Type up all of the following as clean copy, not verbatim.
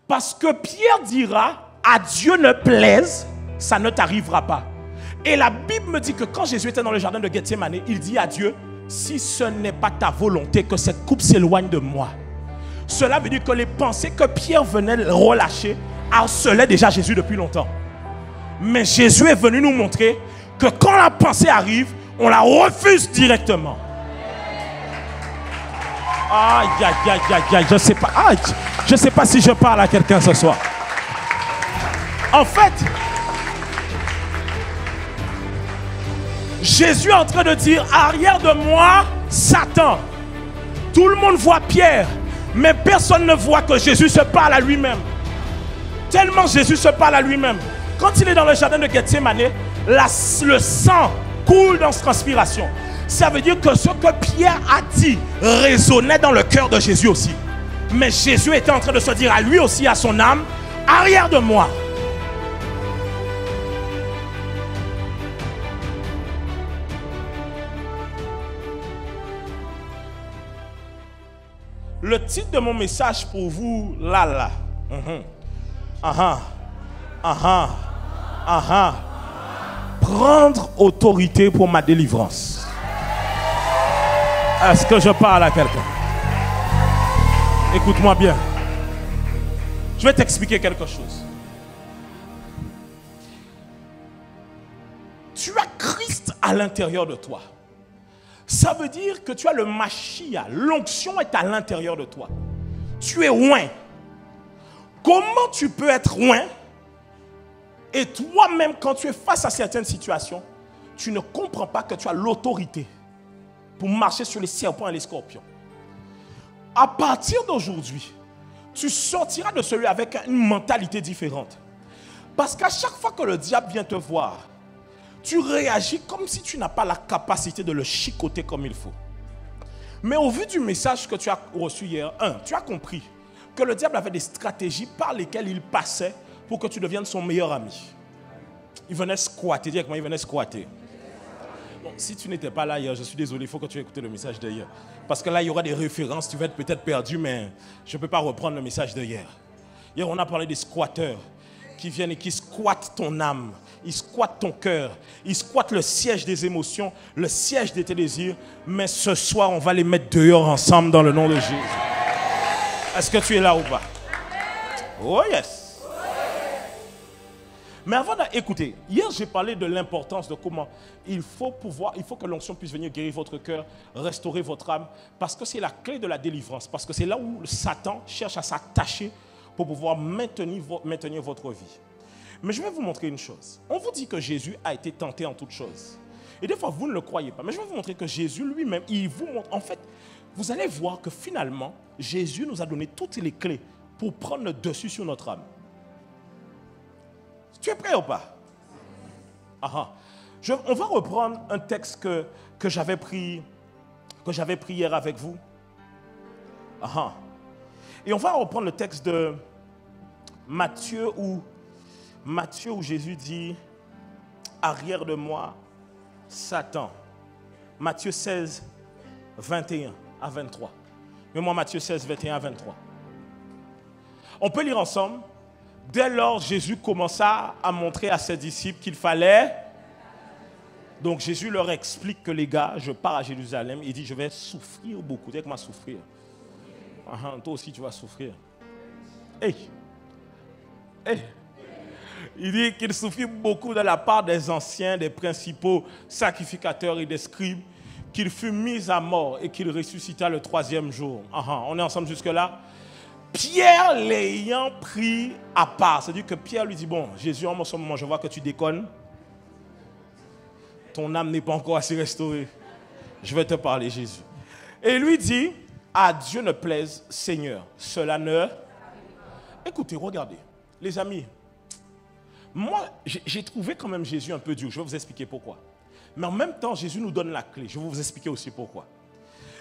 Parce que Pierre dira, à Dieu ne plaise, ça ne t'arrivera pas. Et la Bible me dit que quand Jésus était dans le jardin de Gethsémane, il dit à Dieu, si ce n'est pas ta volonté que cette coupe s'éloigne de moi. Cela veut dire que les pensées que Pierre venait relâcher harcelaient déjà Jésus depuis longtemps. Mais Jésus est venu nous montrer que quand la pensée arrive, on la refuse directement. Aïe, aïe, aïe, aïe, aïe, je sais pas. Aïe, je sais pas si je parle à quelqu'un ce soir. En fait, Jésus est en train de dire, arrière de moi, Satan. Tout le monde voit Pierre, mais personne ne voit que Jésus se parle à lui-même. Tellement Jésus se parle à lui-même. Quand il est dans le jardin de Gethsémane, le sang coule dans sa transpiration. Ça veut dire que ce que Pierre a dit résonnait dans le cœur de Jésus aussi. Mais Jésus était en train de se dire à lui aussi, à son âme, arrière de moi. Le titre de mon message pour vous, là. Prendre autorité pour ma délivrance. Est-ce que je parle à quelqu'un? Écoute-moi bien. Je vais t'expliquer quelque chose. Tu as Christ à l'intérieur de toi. Ça veut dire que tu as le Machia. L'onction est à l'intérieur de toi. Tu es oint. Comment tu peux être oint et toi-même, quand tu es face à certaines situations, tu ne comprends pas que tu as l'autorité pour marcher sur les serpents et les scorpions. À partir d'aujourd'hui, tu sortiras de celui avec une mentalité différente. Parce qu'à chaque fois que le diable vient te voir, tu réagis comme si tu n'as pas la capacité de le chicoter comme il faut. Mais au vu du message que tu as reçu hier, tu as compris que le diable avait des stratégies par lesquelles il passait pour que tu deviennes son meilleur ami. Il venait squatter. Dis avec moi, il venait squatter. Bon, si tu n'étais pas là hier, je suis désolé, il faut que tu aies écouté le message d'hier. Parce que là, il y aura des références, tu vas être peut-être perdu, mais je ne peux pas reprendre le message d'hier. Hier, on a parlé des squatteurs qui viennent et qui squattent ton âme. Ils squattent ton cœur. Ils squattent le siège des émotions, le siège de tes désirs. Mais ce soir, on va les mettre dehors ensemble dans le nom de Jésus. Est-ce que tu es là ou pas? Oh yes. Mais avant d'écouter, hier j'ai parlé de l'importance de comment il faut que l'onction puisse venir guérir votre cœur, restaurer votre âme, parce que c'est la clé de la délivrance, parce que c'est là où Satan cherche à s'attacher pour pouvoir maintenir votre vie. Mais je vais vous montrer une chose. On vous dit que Jésus a été tenté en toutes choses. Et des fois vous ne le croyez pas, mais je vais vous montrer que Jésus lui-même, il vous montre, en fait, vous allez voir que finalement, Jésus nous a donné toutes les clés pour prendre le dessus sur notre âme. Tu es prêt ou pas? On va reprendre un texte que j'avais pris hier avec vous. Et on va reprendre le texte de Matthieu où Jésus dit « Arrière de moi, Satan ». Matthieu 16, 21 à 23. Mais moi, Matthieu 16, 21 à 23. On peut lire ensemble. Dès lors, Jésus commença à montrer à ses disciples qu'il fallait... Donc Jésus leur explique que les gars, je pars à Jérusalem. Il dit, je vais souffrir beaucoup. Dis avec moi, souffrir. Toi aussi, tu vas souffrir. Il dit qu'il souffrit beaucoup de la part des anciens, des principaux sacrificateurs et des scribes, qu'il fut mis à mort et qu'il ressuscita le 3e jour. On est ensemble jusque-là? Pierre l'ayant pris à part. C'est-à-dire que Pierre lui dit, bon, Jésus, en ce moment, je vois que tu déconnes. Ton âme n'est pas encore assez restaurée. Je vais te parler, Jésus. Et lui dit, à Dieu ne plaise, Seigneur, cela ne... Écoutez, regardez, les amis, moi, j'ai trouvé quand même Jésus un peu dur. Je vais vous expliquer pourquoi. Mais en même temps, Jésus nous donne la clé. Je vais vous expliquer aussi pourquoi.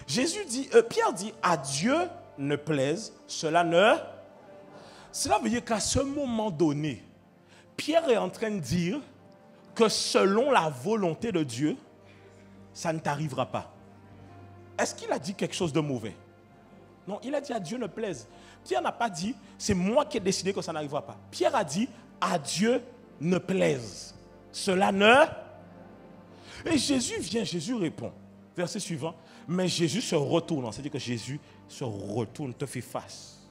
Pierre dit, à Dieu ne plaise, cela ne... Cela veut dire qu'à ce moment donné, Pierre est en train de dire que selon la volonté de Dieu, ça ne t'arrivera pas. Est-ce qu'il a dit quelque chose de mauvais? Non, il a dit à Dieu ne plaise. Pierre n'a pas dit, c'est moi qui ai décidé que ça n'arrivera pas. Pierre a dit, à Dieu ne plaise. Cela ne... Et Jésus vient, Jésus répond. Verset suivant. Mais Jésus se retourne. C'est-à-dire que Jésus se retourne, te fait face.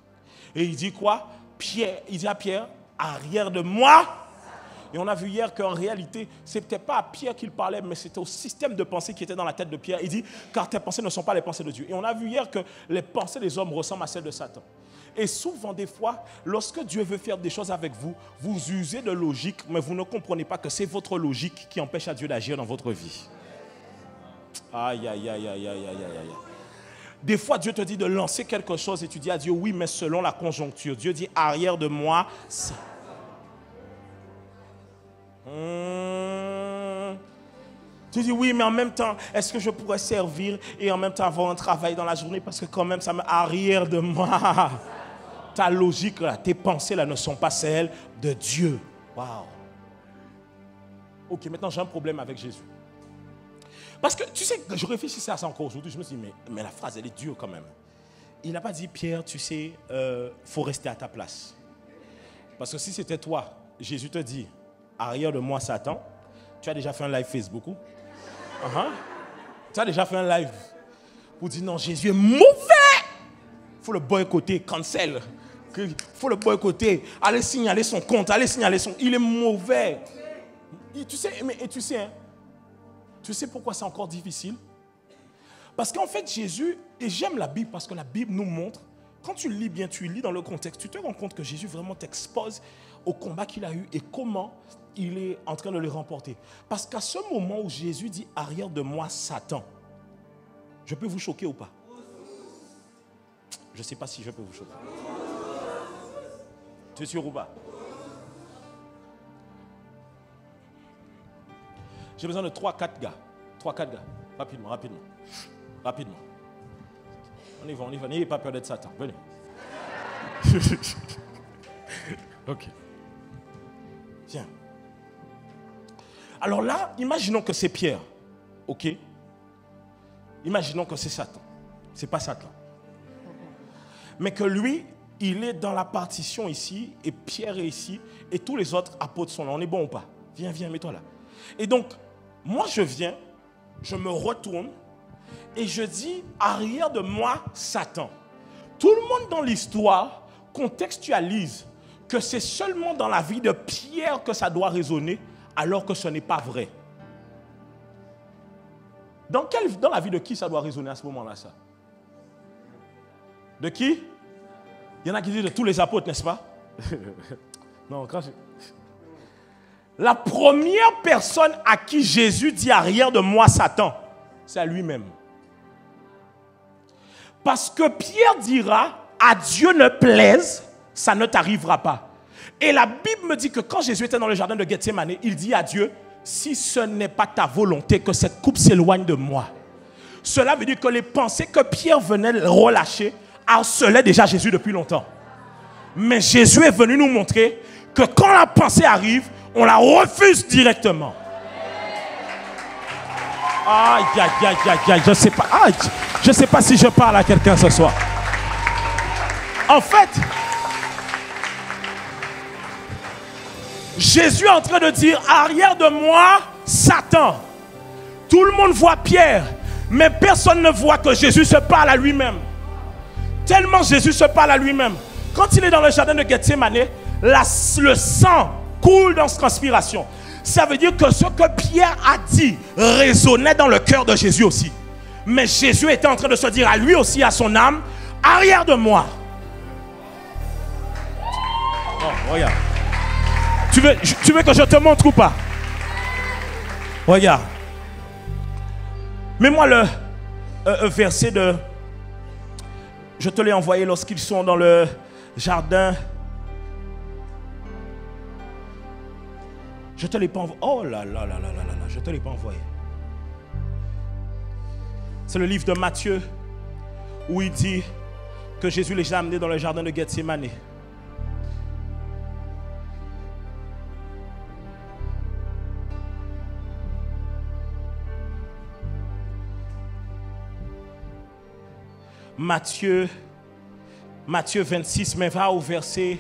Et il dit quoi? Pierre, il dit à Pierre, arrière de moi. Et on a vu hier qu'en réalité, ce n'était pas à Pierre qu'il parlait, mais c'était au système de pensée qui était dans la tête de Pierre. Il dit, car tes pensées ne sont pas les pensées de Dieu. Et on a vu hier que les pensées des hommes ressemblent à celles de Satan. Et souvent, des fois, lorsque Dieu veut faire des choses avec vous, vous usez de logique, mais vous ne comprenez pas que c'est votre logique qui empêche à Dieu d'agir dans votre vie. Aïe, aïe, aïe, aïe, aïe, aïe, aïe. Des fois, Dieu te dit de lancer quelque chose et tu dis à Dieu, oui, mais selon la conjoncture. Dieu dit, arrière de moi, ça. Tu dis oui, mais en même temps, est-ce que je pourrais servir et en même temps avoir un travail dans la journée parce que quand même ça me arrière de moi. Ta logique là, tes pensées là ne sont pas celles de Dieu. Waouh. Ok, maintenant j'ai un problème avec Jésus. Parce que tu sais, je réfléchissais à ça encore aujourd'hui, je me suis dit mais la phrase elle est dure quand même. Il n'a pas dit Pierre, tu sais, faut rester à ta place. Parce que si c'était toi, Jésus te dit arrière de moi Satan, tu as déjà fait un live Facebook ou? Tu as déjà fait un live pour dire non, Jésus est mauvais. Il faut le boycotter, cancel. Il faut le boycotter. Allez signaler son compte, allez signaler son... Il est mauvais. Et tu sais, hein, tu sais pourquoi c'est encore difficile? Parce qu'en fait, Jésus, et j'aime la Bible parce que la Bible nous montre, quand tu lis bien, tu lis dans le contexte, tu te rends compte que Jésus vraiment t'expose au combat qu'il a eu et comment il est en train de le remporter. Parce qu'à ce moment où Jésus dit « Arrière de moi, Satan », je peux vous choquer ou pas? Je ne sais pas si je peux vous choquer. Tu es sûr ou pas? J'ai besoin de 3-4 gars. 3-4 gars. Rapidement. On y va. N'ayez pas peur d'être Satan. Venez. Ok. Tiens. Alors là, imaginons que c'est Pierre. Ok? Imaginons que c'est Satan. Ce n'est pas Satan. Mais que lui, il est dans la partition ici, et Pierre est ici, et tous les autres apôtres sont là. On est bon ou pas? Viens, mets-toi là. Et donc, moi je viens, je me retourne, et je dis, arrière de moi, Satan. Tout le monde dans l'histoire contextualise que c'est seulement dans la vie de Pierre que ça doit résonner, alors que ce n'est pas vrai. Dans la vie de qui ça doit résonner à ce moment-là, ça? De qui? Il y en a qui disent de tous les apôtres, n'est-ce pas? Non, La première personne à qui Jésus dit arrière de moi, Satan, c'est à lui-même. Parce que Pierre dira, à Dieu ne plaise, ça ne t'arrivera pas. Et la Bible me dit que quand Jésus était dans le jardin de Gethsémane, il dit à Dieu, si ce n'est pas ta volonté que cette coupe s'éloigne de moi. Cela veut dire que les pensées que Pierre venait relâcher harcelaient déjà Jésus depuis longtemps. Mais Jésus est venu nous montrer que quand la pensée arrive, on la refuse directement. Aïe, je ne sais pas si je parle à quelqu'un ce soir. En fait, Jésus est en train de dire, arrière de moi, Satan. Tout le monde voit Pierre, mais personne ne voit que Jésus se parle à lui-même. Tellement Jésus se parle à lui-même. Quand il est dans le jardin de Gethsémane, le sang coule dans sa transpiration. Ça veut dire que ce que Pierre a dit résonnait dans le cœur de Jésus aussi. Mais Jésus était en train de se dire à lui aussi, à son âme, arrière de moi. Oh, regarde. Tu veux que je te montre ou pas? Regarde. Mets-moi le verset de... Je te l'ai envoyé lorsqu'ils sont dans le jardin. Je te l'ai pas envoyé. Oh là là là là là là, je te l'ai pas envoyé. C'est le livre de Matthieu où il dit que Jésus les a amenés dans le jardin de Gethsémane. Matthieu Matthieu 26, mais va au verset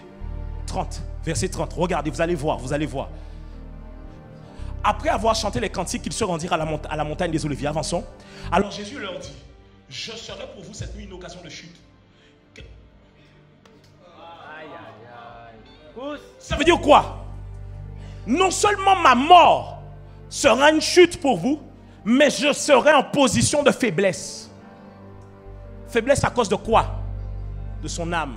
30. Verset 30. Regardez, vous allez voir, vous allez voir. Après avoir chanté les cantiques, ils se rendirent à la montagne des Oliviers. Avançons. Alors Jésus leur dit, je serai pour vous cette nuit une occasion de chute. Ça veut dire quoi? Non seulement ma mort sera une chute pour vous, mais je serai en position de faiblesse. Faiblesse à cause de quoi? De son âme.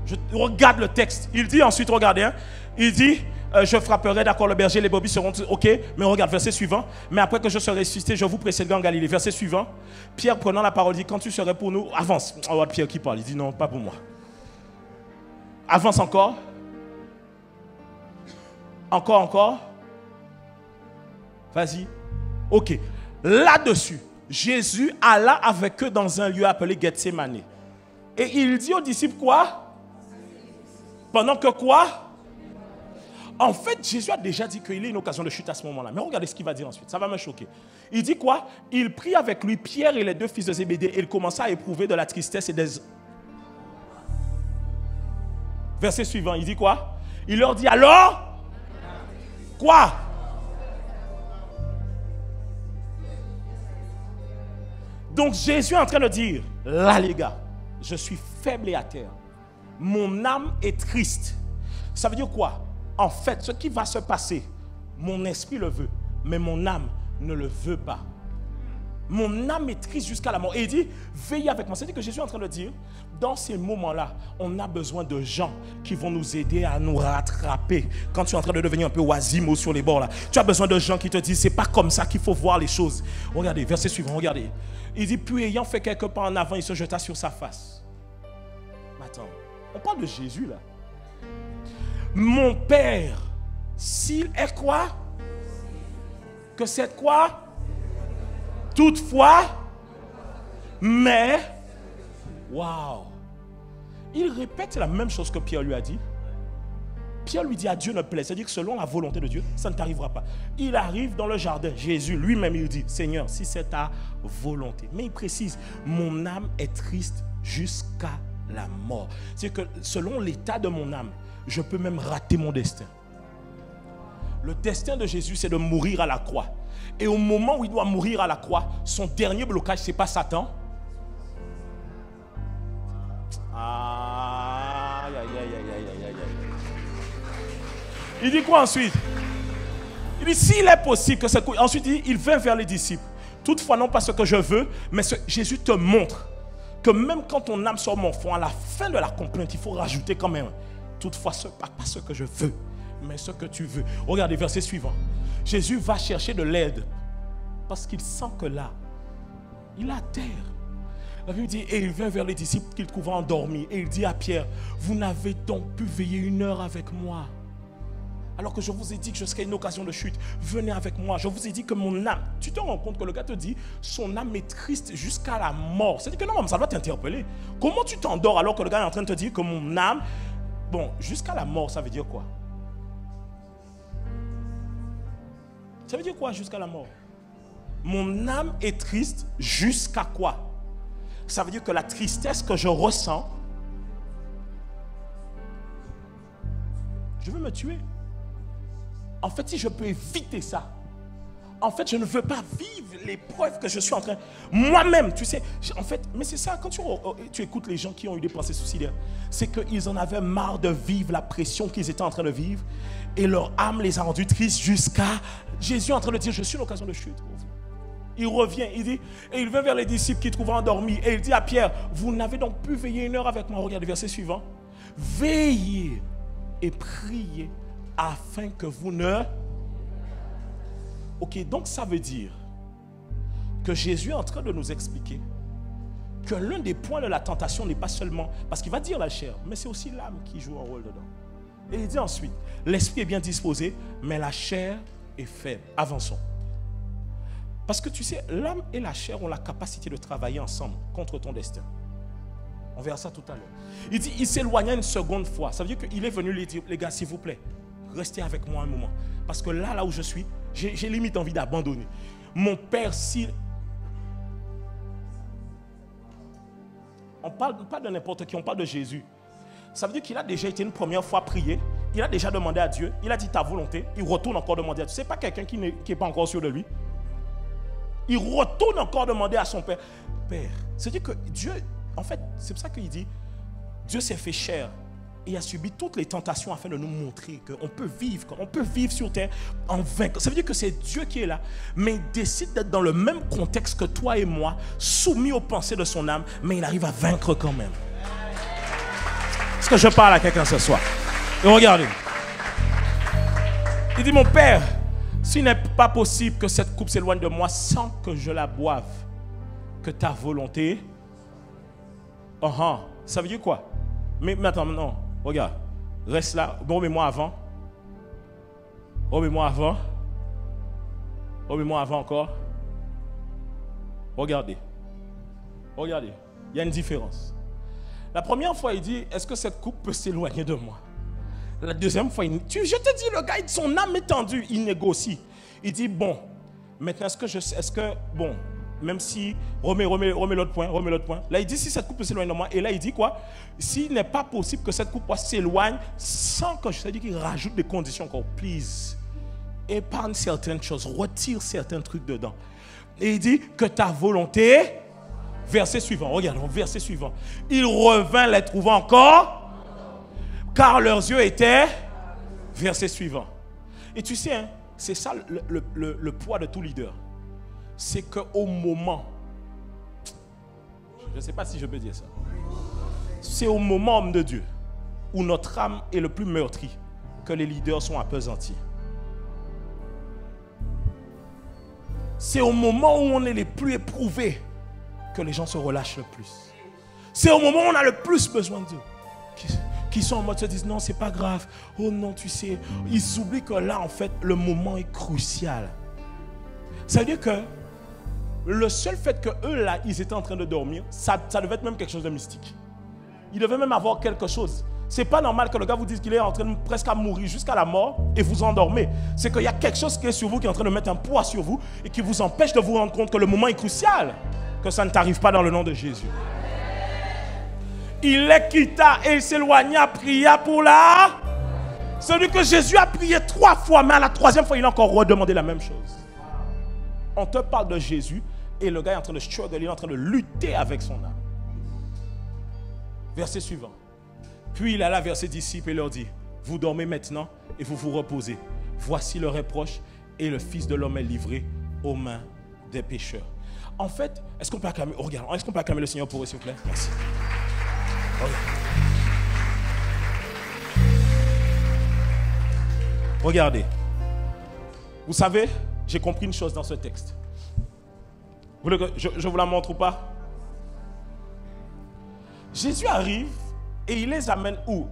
Je regarde le texte. Il dit ensuite, regardez, hein, il dit, je frapperai, d'accord, le berger, les brebis seront ok, mais regarde, verset suivant. Mais après que je serai ressuscité, je vous précéderai en Galilée. Verset suivant. Pierre prenant la parole dit, quand tu serais pour nous, avance. On voit Pierre qui parle, il dit non, pas pour moi. Avance encore. Encore. Vas-y. Ok. Là-dessus, Jésus alla avec eux dans un lieu appelé Gethsémani. Et il dit aux disciples quoi? Pendant que quoi? En fait, Jésus a déjà dit qu'il y a une occasion de chute à ce moment-là. Mais regardez ce qu'il va dire ensuite. Ça va me choquer. Il dit quoi? Il prit avec lui Pierre et les deux fils de Zébédée. Et il commença à éprouver de la tristesse et des... Verset suivant, il dit quoi? Il leur dit alors? Quoi? Donc Jésus est en train de dire, là les gars, je suis faible et à terre. Mon âme est triste. Ça veut dire quoi? En fait, ce qui va se passer, mon esprit le veut, mais mon âme ne le veut pas. Mon âme est triste jusqu'à la mort. Et il dit, veillez avec moi. C'est-à-dire que Jésus est en train de dire, dans ces moments-là, on a besoin de gens qui vont nous aider à nous rattraper. Quand tu es en train de devenir un peu oisimo sur les bords là, tu as besoin de gens qui te disent, c'est pas comme ça qu'il faut voir les choses. Regardez, verset suivant, regardez. Il dit, puis ayant fait quelques pas en avant, il se jeta sur sa face. Mais attends, on parle de Jésus là. Mon Père, s'il est quoi? Que c'est quoi? Toutefois, mais, waouh, il répète la même chose que Pierre lui a dit. Pierre lui dit à Dieu ne plaît, c'est-à-dire que selon la volonté de Dieu, ça ne t'arrivera pas. Il arrive dans le jardin, Jésus lui-même il dit, Seigneur, si c'est ta volonté. Mais il précise, mon âme est triste jusqu'à la mort. C'est-à-dire que selon l'état de mon âme, je peux même rater mon destin. Le destin de Jésus, c'est de mourir à la croix. Et au moment où il doit mourir à la croix, son dernier blocage, c'est pas Satan. Aïe, aïe, aïe, aïe, aïe, aïe. Il dit quoi ensuite? Il dit, s'il est possible que c'est... Ensuite, il vint vers les disciples. Toutefois, non pas ce que je veux, mais Jésus te montre que même quand ton âme sort mon fond, à la fin de la complainte, il faut rajouter quand même. Toutefois, pas ce que je veux, mais ce que tu veux. Regardez, verset suivant. Jésus va chercher de l'aide parce qu'il sent que là, il est à terre. La Bible dit, et il vint vers les disciples qu'il trouva endormis. Et il dit à Pierre, vous n'avez donc pu veiller 1 heure avec moi, alors que je vous ai dit que je serais une occasion de chute. Venez avec moi. Je vous ai dit que mon âme, tu te rends compte que le gars te dit, son âme est triste jusqu'à la mort. C'est-à-dire que non, ça doit t'interpeller. Comment tu t'endors alors que le gars est en train de te dire que mon âme, bon, jusqu'à la mort, ça veut dire quoi? Ça veut dire quoi jusqu'à la mort? Mon âme est triste jusqu'à quoi? Ça veut dire que la tristesse que je ressens, je veux me tuer. En fait, si je peux éviter ça, en fait, je ne veux pas vivre l'épreuve que je suis en train... Moi-même, tu sais, en fait, mais c'est ça, quand tu écoutes les gens qui ont eu des pensées suicidaires, c'est qu'ils en avaient marre de vivre la pression qu'ils étaient en train de vivre et leur âme les a rendus tristes jusqu'à... Jésus est en train de dire, je suis l'occasion de chute. Il revient, il dit, et il vint vers les disciples qui trouvaient endormis et il dit à Pierre, vous n'avez donc pu veiller 1 heure avec moi. Regardez le verset suivant. Veillez et priez afin que vous ne... Ok, donc ça veut dire que Jésus est en train de nous expliquer que l'un des points de la tentation n'est pas seulement, parce qu'il va dire la chair, mais c'est aussi l'âme qui joue un rôle dedans. Et il dit ensuite, l'esprit est bien disposé, mais la chair est faible. Avançons. Parce que tu sais, l'âme et la chair ont la capacité de travailler ensemble contre ton destin. On verra ça tout à l'heure. Il dit, il s'éloigna une seconde fois. Ça veut dire qu'il est venu lui dire, les gars, s'il vous plaît, restez avec moi un moment. Parce que là où je suis, j'ai limite envie d'abandonner. Mon Père, on parle pas de n'importe qui, on parle de Jésus. Ça veut dire qu'il a déjà été une première fois prié, il a déjà demandé à Dieu, il a dit ta volonté, il retourne encore demander à Dieu. Ce n'est pas quelqu'un qui n'est pas encore sûr de lui. Il retourne encore demander à son Père. Père, c'est-à-dire que Dieu, en fait, c'est pour ça qu'il dit, Dieu s'est fait chair et a subi toutes les tentations afin de nous montrer qu'on peut vivre sur terre en vainqueur. Ça veut dire que c'est Dieu qui est là, mais il décide d'être dans le même contexte que toi et moi, soumis aux pensées de son âme, mais il arrive à vaincre quand même. Est-ce que je parle à quelqu'un ce soir? Et regardez. Il dit, mon Père, s'il n'est pas possible que cette coupe s'éloigne de moi sans que je la boive, que ta volonté... Ça veut dire quoi? Mais attends, non. Regarde, reste là. Remets-moi avant. Remets-moi avant. Remets-moi avant encore. Regardez. Regardez. Il y a une différence. La première fois, il dit, est-ce que cette coupe peut s'éloigner de moi? La deuxième fois, je te dis, le gars, son âme est tendue, il négocie. Il dit, bon, maintenant, bon, même si, remets l'autre point. Là, il dit, si cette coupe peut s'éloigner de moi, et là, il dit quoi? S'il n'est pas possible que cette coupe s'éloigne sans que, c'est-à-dire qu'il rajoute des conditions encore, please, épargne certaines choses, retire certains trucs dedans. Et il dit que ta volonté, verset suivant, regardons, verset suivant. Il revint les trouvant encore, car leurs yeux étaient, verset suivant. Et tu sais, hein, c'est ça le poids de tout leader. C'est qu'au moment, je ne sais pas si je peux dire ça, c'est au moment, homme de Dieu, où notre âme est le plus meurtrie, que les leaders sont appesantis. C'est au moment où on est les plus éprouvés que les gens se relâchent le plus. C'est au moment où on a le plus besoin de Dieu. Qui sont en mode se disent non, c'est pas grave. Oh non, tu sais. Ils oublient que là, en fait, le moment est crucial. Ça veut dire que le seul fait que eux là, ils étaient en train de dormir, ça devait être même quelque chose de mystique. Il devait même avoir quelque chose. C'est pas normal que le gars vous dise qu'il est en train de presque à mourir jusqu'à la mort et vous endormez. C'est qu'il y a quelque chose qui est sur vous, qui est en train de mettre un poids sur vous et qui vous empêche de vous rendre compte que le moment est crucial. Que ça ne t'arrive pas dans le nom de Jésus. Il les quitta et il s'éloigna, pria pour la... Celui que Jésus a prié 3 fois, mais à la 3e fois, il a encore redemandé la même chose. On te parle de Jésus et le gars est en train de struggle, il est en train de lutter avec son âme. Verset suivant. Puis il alla vers ses disciples et leur dit, vous dormez maintenant et vous vous reposez. Voici le reproche et le Fils de l'homme est livré aux mains des pécheurs. En fait, est-ce qu'on peut acclamer, est-ce qu'on peut acclamer le Seigneur pour eux, s'il vous plaît? Merci. Regardez. Vous savez, j'ai compris une chose dans ce texte. Vous voulez que je vous la montre ou pas? Jésus arrive et il les amène où?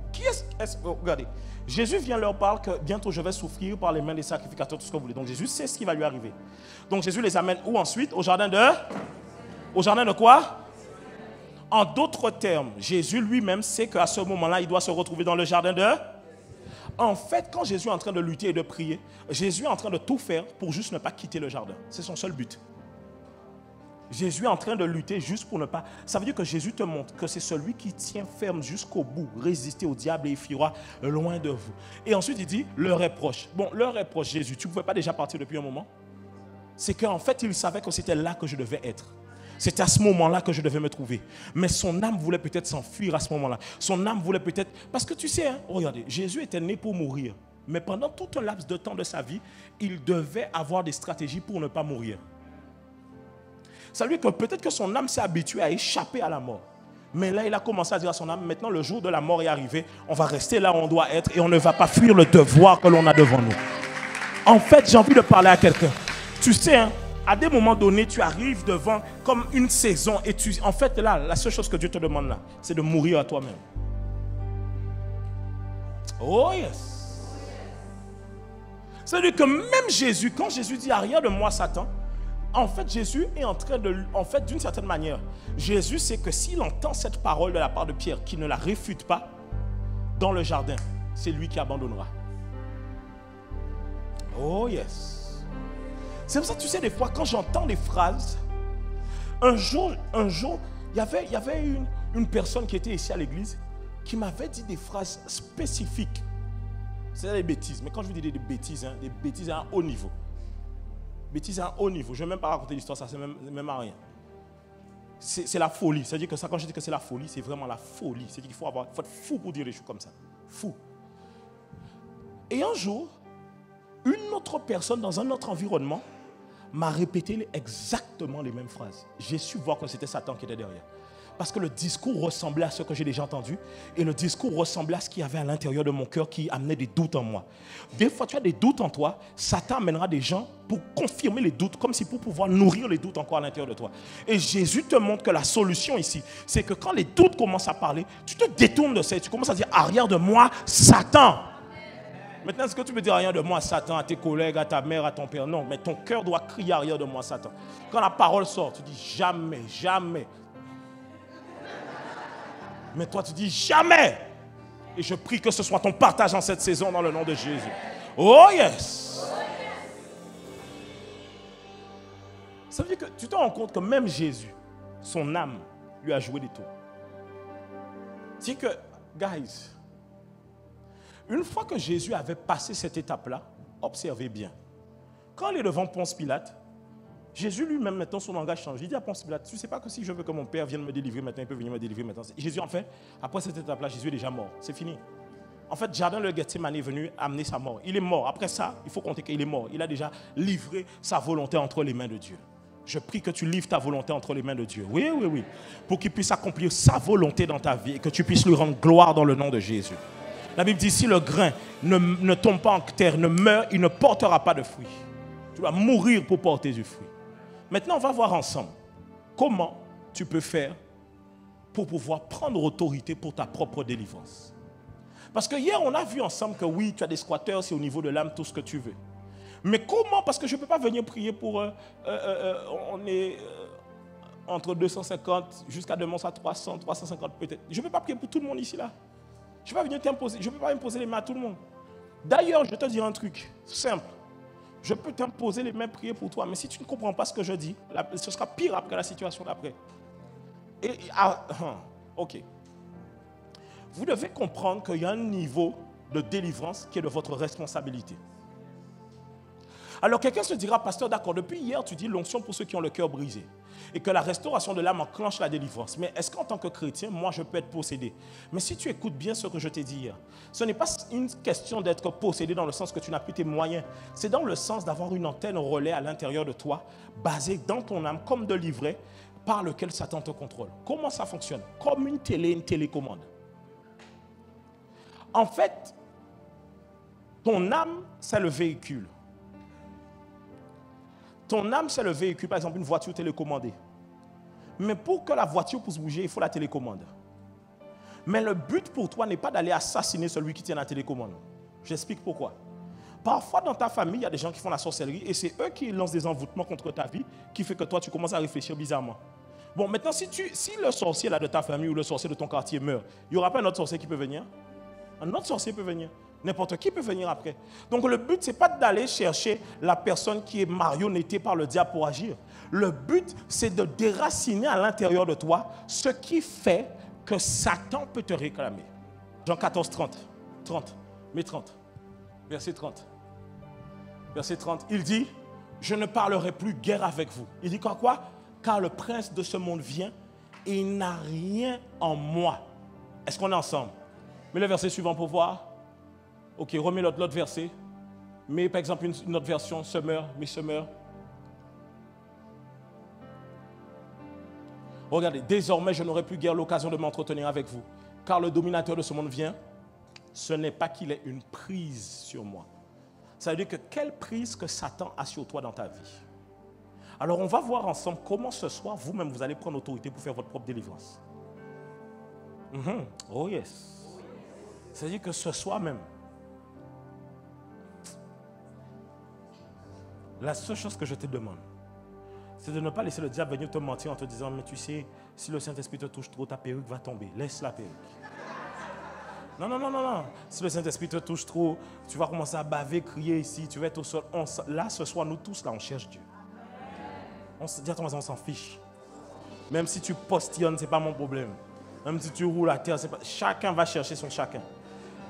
Regardez. Jésus vient leur parler que bientôt je vais souffrir par les mains des sacrificateurs, tout ce que vous voulez. Donc Jésus sait ce qui va lui arriver. Donc Jésus les amène où ensuite? Au jardin de quoi? En d'autres termes, Jésus lui-même sait qu'à ce moment-là, il doit se retrouver dans le jardin de... En fait, quand Jésus est en train de lutter et de prier, Jésus est en train de tout faire pour juste ne pas quitter le jardin. C'est son seul but. Jésus est en train de lutter juste pour ne pas... Ça veut dire que Jésus te montre que c'est celui qui tient ferme jusqu'au bout, résister au diable et il fuira loin de vous. Et ensuite, il dit, leur reproche. Bon, leur reproche, Jésus, tu ne pouvais pas déjà partir depuis un moment? C'est qu'en fait, il savait que c'était là que je devais être. C'était à ce moment-là que je devais me trouver. Mais son âme voulait peut-être s'enfuir à ce moment-là. Son âme voulait peut-être... Parce que tu sais, hein, regardez, Jésus était né pour mourir. Mais pendant tout un laps de temps de sa vie, il devait avoir des stratégies pour ne pas mourir. Ça veut dire que peut-être que son âme s'est habituée à échapper à la mort. Mais là, il a commencé à dire à son âme, maintenant le jour de la mort est arrivé, on va rester là où on doit être et on ne va pas fuir le devoir que l'on a devant nous. En fait, j'ai envie de parler à quelqu'un. Tu sais, hein, à des moments donnés, tu arrives devant comme une saison et en fait, là, la seule chose que Dieu te demande là, c'est de mourir à toi-même. Oh yes. C'est-à-dire que même Jésus, quand Jésus dit arrière de moi Satan, en fait, Jésus est en train de... En fait, d'une certaine manière, Jésus sait que s'il entend cette parole de la part de Pierre, qui ne la réfute pas, dans le jardin, c'est lui qui abandonnera. Oh yes. C'est pour ça que tu sais, des fois, quand j'entends des phrases, un jour, il y avait une personne qui était ici à l'église qui m'avait dit des phrases spécifiques. C'est des bêtises, mais quand je vous dis des bêtises à un haut niveau. Bêtises à un haut niveau. Je ne vais même pas raconter l'histoire, ça ne sert même à rien. C'est la folie. C'est-à-dire que ça, quand je dis que c'est la folie, c'est vraiment la folie. C'est-à-dire qu'il faut être fou pour dire des choses comme ça. Fou. Et un jour, une autre personne dans un autre environnement m'a répété exactement les mêmes phrases. J'ai su voir que c'était Satan qui était derrière. Parce que le discours ressemblait à ce que j'ai déjà entendu et le discours ressemblait à ce qu'il y avait à l'intérieur de mon cœur qui amenait des doutes en moi. Des fois, tu as des doutes en toi, Satan amènera des gens pour confirmer les doutes, comme si pour pouvoir nourrir les doutes encore à l'intérieur de toi. Et Jésus te montre que la solution ici, c'est que quand les doutes commencent à parler, tu te détournes de ça et tu commences à dire arrière de moi, Satan. Maintenant, est-ce que tu peux dire rien de moi, Satan, à tes collègues, à ta mère, à ton père? Non, mais ton cœur doit crier arrière de moi, Satan. Quand la parole sort, tu dis jamais, jamais. Mais toi, tu dis jamais. Et je prie que ce soit ton partage en cette saison dans le nom de Jésus. Oh yes. Ça veut dire que tu te rends compte que même Jésus, son âme, lui a joué des tours. C'est que, guys, une fois que Jésus avait passé cette étape-là, observez bien. Quand il est devant Ponce Pilate, Jésus lui-même, maintenant, son langage change. Il dit à Ponce Pilate, tu ne sais pas que si je veux que mon Père vienne me délivrer maintenant, il peut venir me délivrer maintenant. Jésus, en fait, après cette étape-là, Jésus est déjà mort. C'est fini. En fait, Jardin le Gethsémani est venu amener sa mort. Il est mort. Après ça, il faut compter qu'il est mort. Il a déjà livré sa volonté entre les mains de Dieu. Je prie que tu livres ta volonté entre les mains de Dieu. Oui, oui, oui. Pour qu'il puisse accomplir sa volonté dans ta vie et que tu puisses lui rendre gloire dans le nom de Jésus. La Bible dit, si le grain ne tombe pas en terre, ne meurt, il ne portera pas de fruits. Tu dois mourir pour porter du fruit. Maintenant, on va voir ensemble comment tu peux faire pour pouvoir prendre autorité pour ta propre délivrance. Parce que hier, on a vu ensemble que oui, tu as des squatteurs, c'est au niveau de l'âme, tout ce que tu veux. Mais comment? Parce que je ne peux pas venir prier pour... on est entre 250 jusqu'à demain, à 300, 350 peut-être. Je ne peux pas prier pour tout le monde ici, là. Je ne peux pas venir t'imposer. Je ne peux pas imposer les mains à tout le monde. D'ailleurs, je vais te dire un truc simple. Je peux t'imposer les mains, prier pour toi, mais si tu ne comprends pas ce que je dis, ce sera pire après la situation d'après. Ok. Vous devez comprendre qu'il y a un niveau de délivrance qui est de votre responsabilité. Alors quelqu'un se dira, pasteur, d'accord, depuis hier, tu dis l'onction pour ceux qui ont le cœur brisé. Et que la restauration de l'âme enclenche la délivrance. Mais est-ce qu'en tant que chrétien, moi, je peux être possédé? Mais si tu écoutes bien ce que je t'ai dit hier, ce n'est pas une question d'être possédé dans le sens que tu n'as plus tes moyens. C'est dans le sens d'avoir une antenne relais à l'intérieur de toi, basée dans ton âme, comme de livret, par lequel Satan te contrôle. Comment ça fonctionne? Comme une télécommande. En fait, ton âme, c'est le véhicule. Ton âme, c'est le véhicule, par exemple, une voiture télécommandée. Mais pour que la voiture puisse bouger, il faut la télécommande. Mais le but pour toi n'est pas d'aller assassiner celui qui tient la télécommande. J'explique pourquoi. Parfois, dans ta famille, il y a des gens qui font la sorcellerie et c'est eux qui lancent des envoûtements contre ta vie qui fait que toi, tu commences à réfléchir bizarrement. Bon, maintenant, si le sorcier là, de ta famille ou le sorcier de ton quartier meurt, il n'y aura pas un autre sorcier qui peut venir? Un autre sorcier peut venir. N'importe qui peut venir après. Donc le but, ce n'est pas d'aller chercher la personne qui est marionnettée par le diable pour agir. Le but, c'est de déraciner à l'intérieur de toi ce qui fait que Satan peut te réclamer. Jean 14, 30. Mais 30. Verset 30. Verset 30. Il dit, je ne parlerai plus guère avec vous. Il dit quoi? Car le prince de ce monde vient et il n'a rien en moi. Est-ce qu'on est ensemble? Mais le verset suivant pour voir. Ok, remets l'autre verset. Mais par exemple, une autre version, semeur. Regardez, désormais, je n'aurai plus guère l'occasion de m'entretenir avec vous. Car le dominateur de ce monde vient. Ce n'est pas qu'il ait une prise sur moi. Ça veut dire que quelle prise que Satan a sur toi dans ta vie? Alors, on va voir ensemble comment ce soir, vous-même, vous allez prendre autorité pour faire votre propre délivrance. Oh yes. Ça veut dire que ce soir même, la seule chose que je te demande, c'est de ne pas laisser le diable venir te mentir en te disant, mais tu sais, si le Saint-Esprit te touche trop, ta perruque va tomber. Laisse la perruque. Non. Si le Saint-Esprit te touche trop, tu vas commencer à baver, crier ici, tu vas être au sol. Là, ce soir, nous tous, là, on cherche Dieu. On s'en fiche. Même si tu postillonnes, ce n'est pas mon problème. Même si tu roules à terre, c'est pas... chacun va chercher son chacun.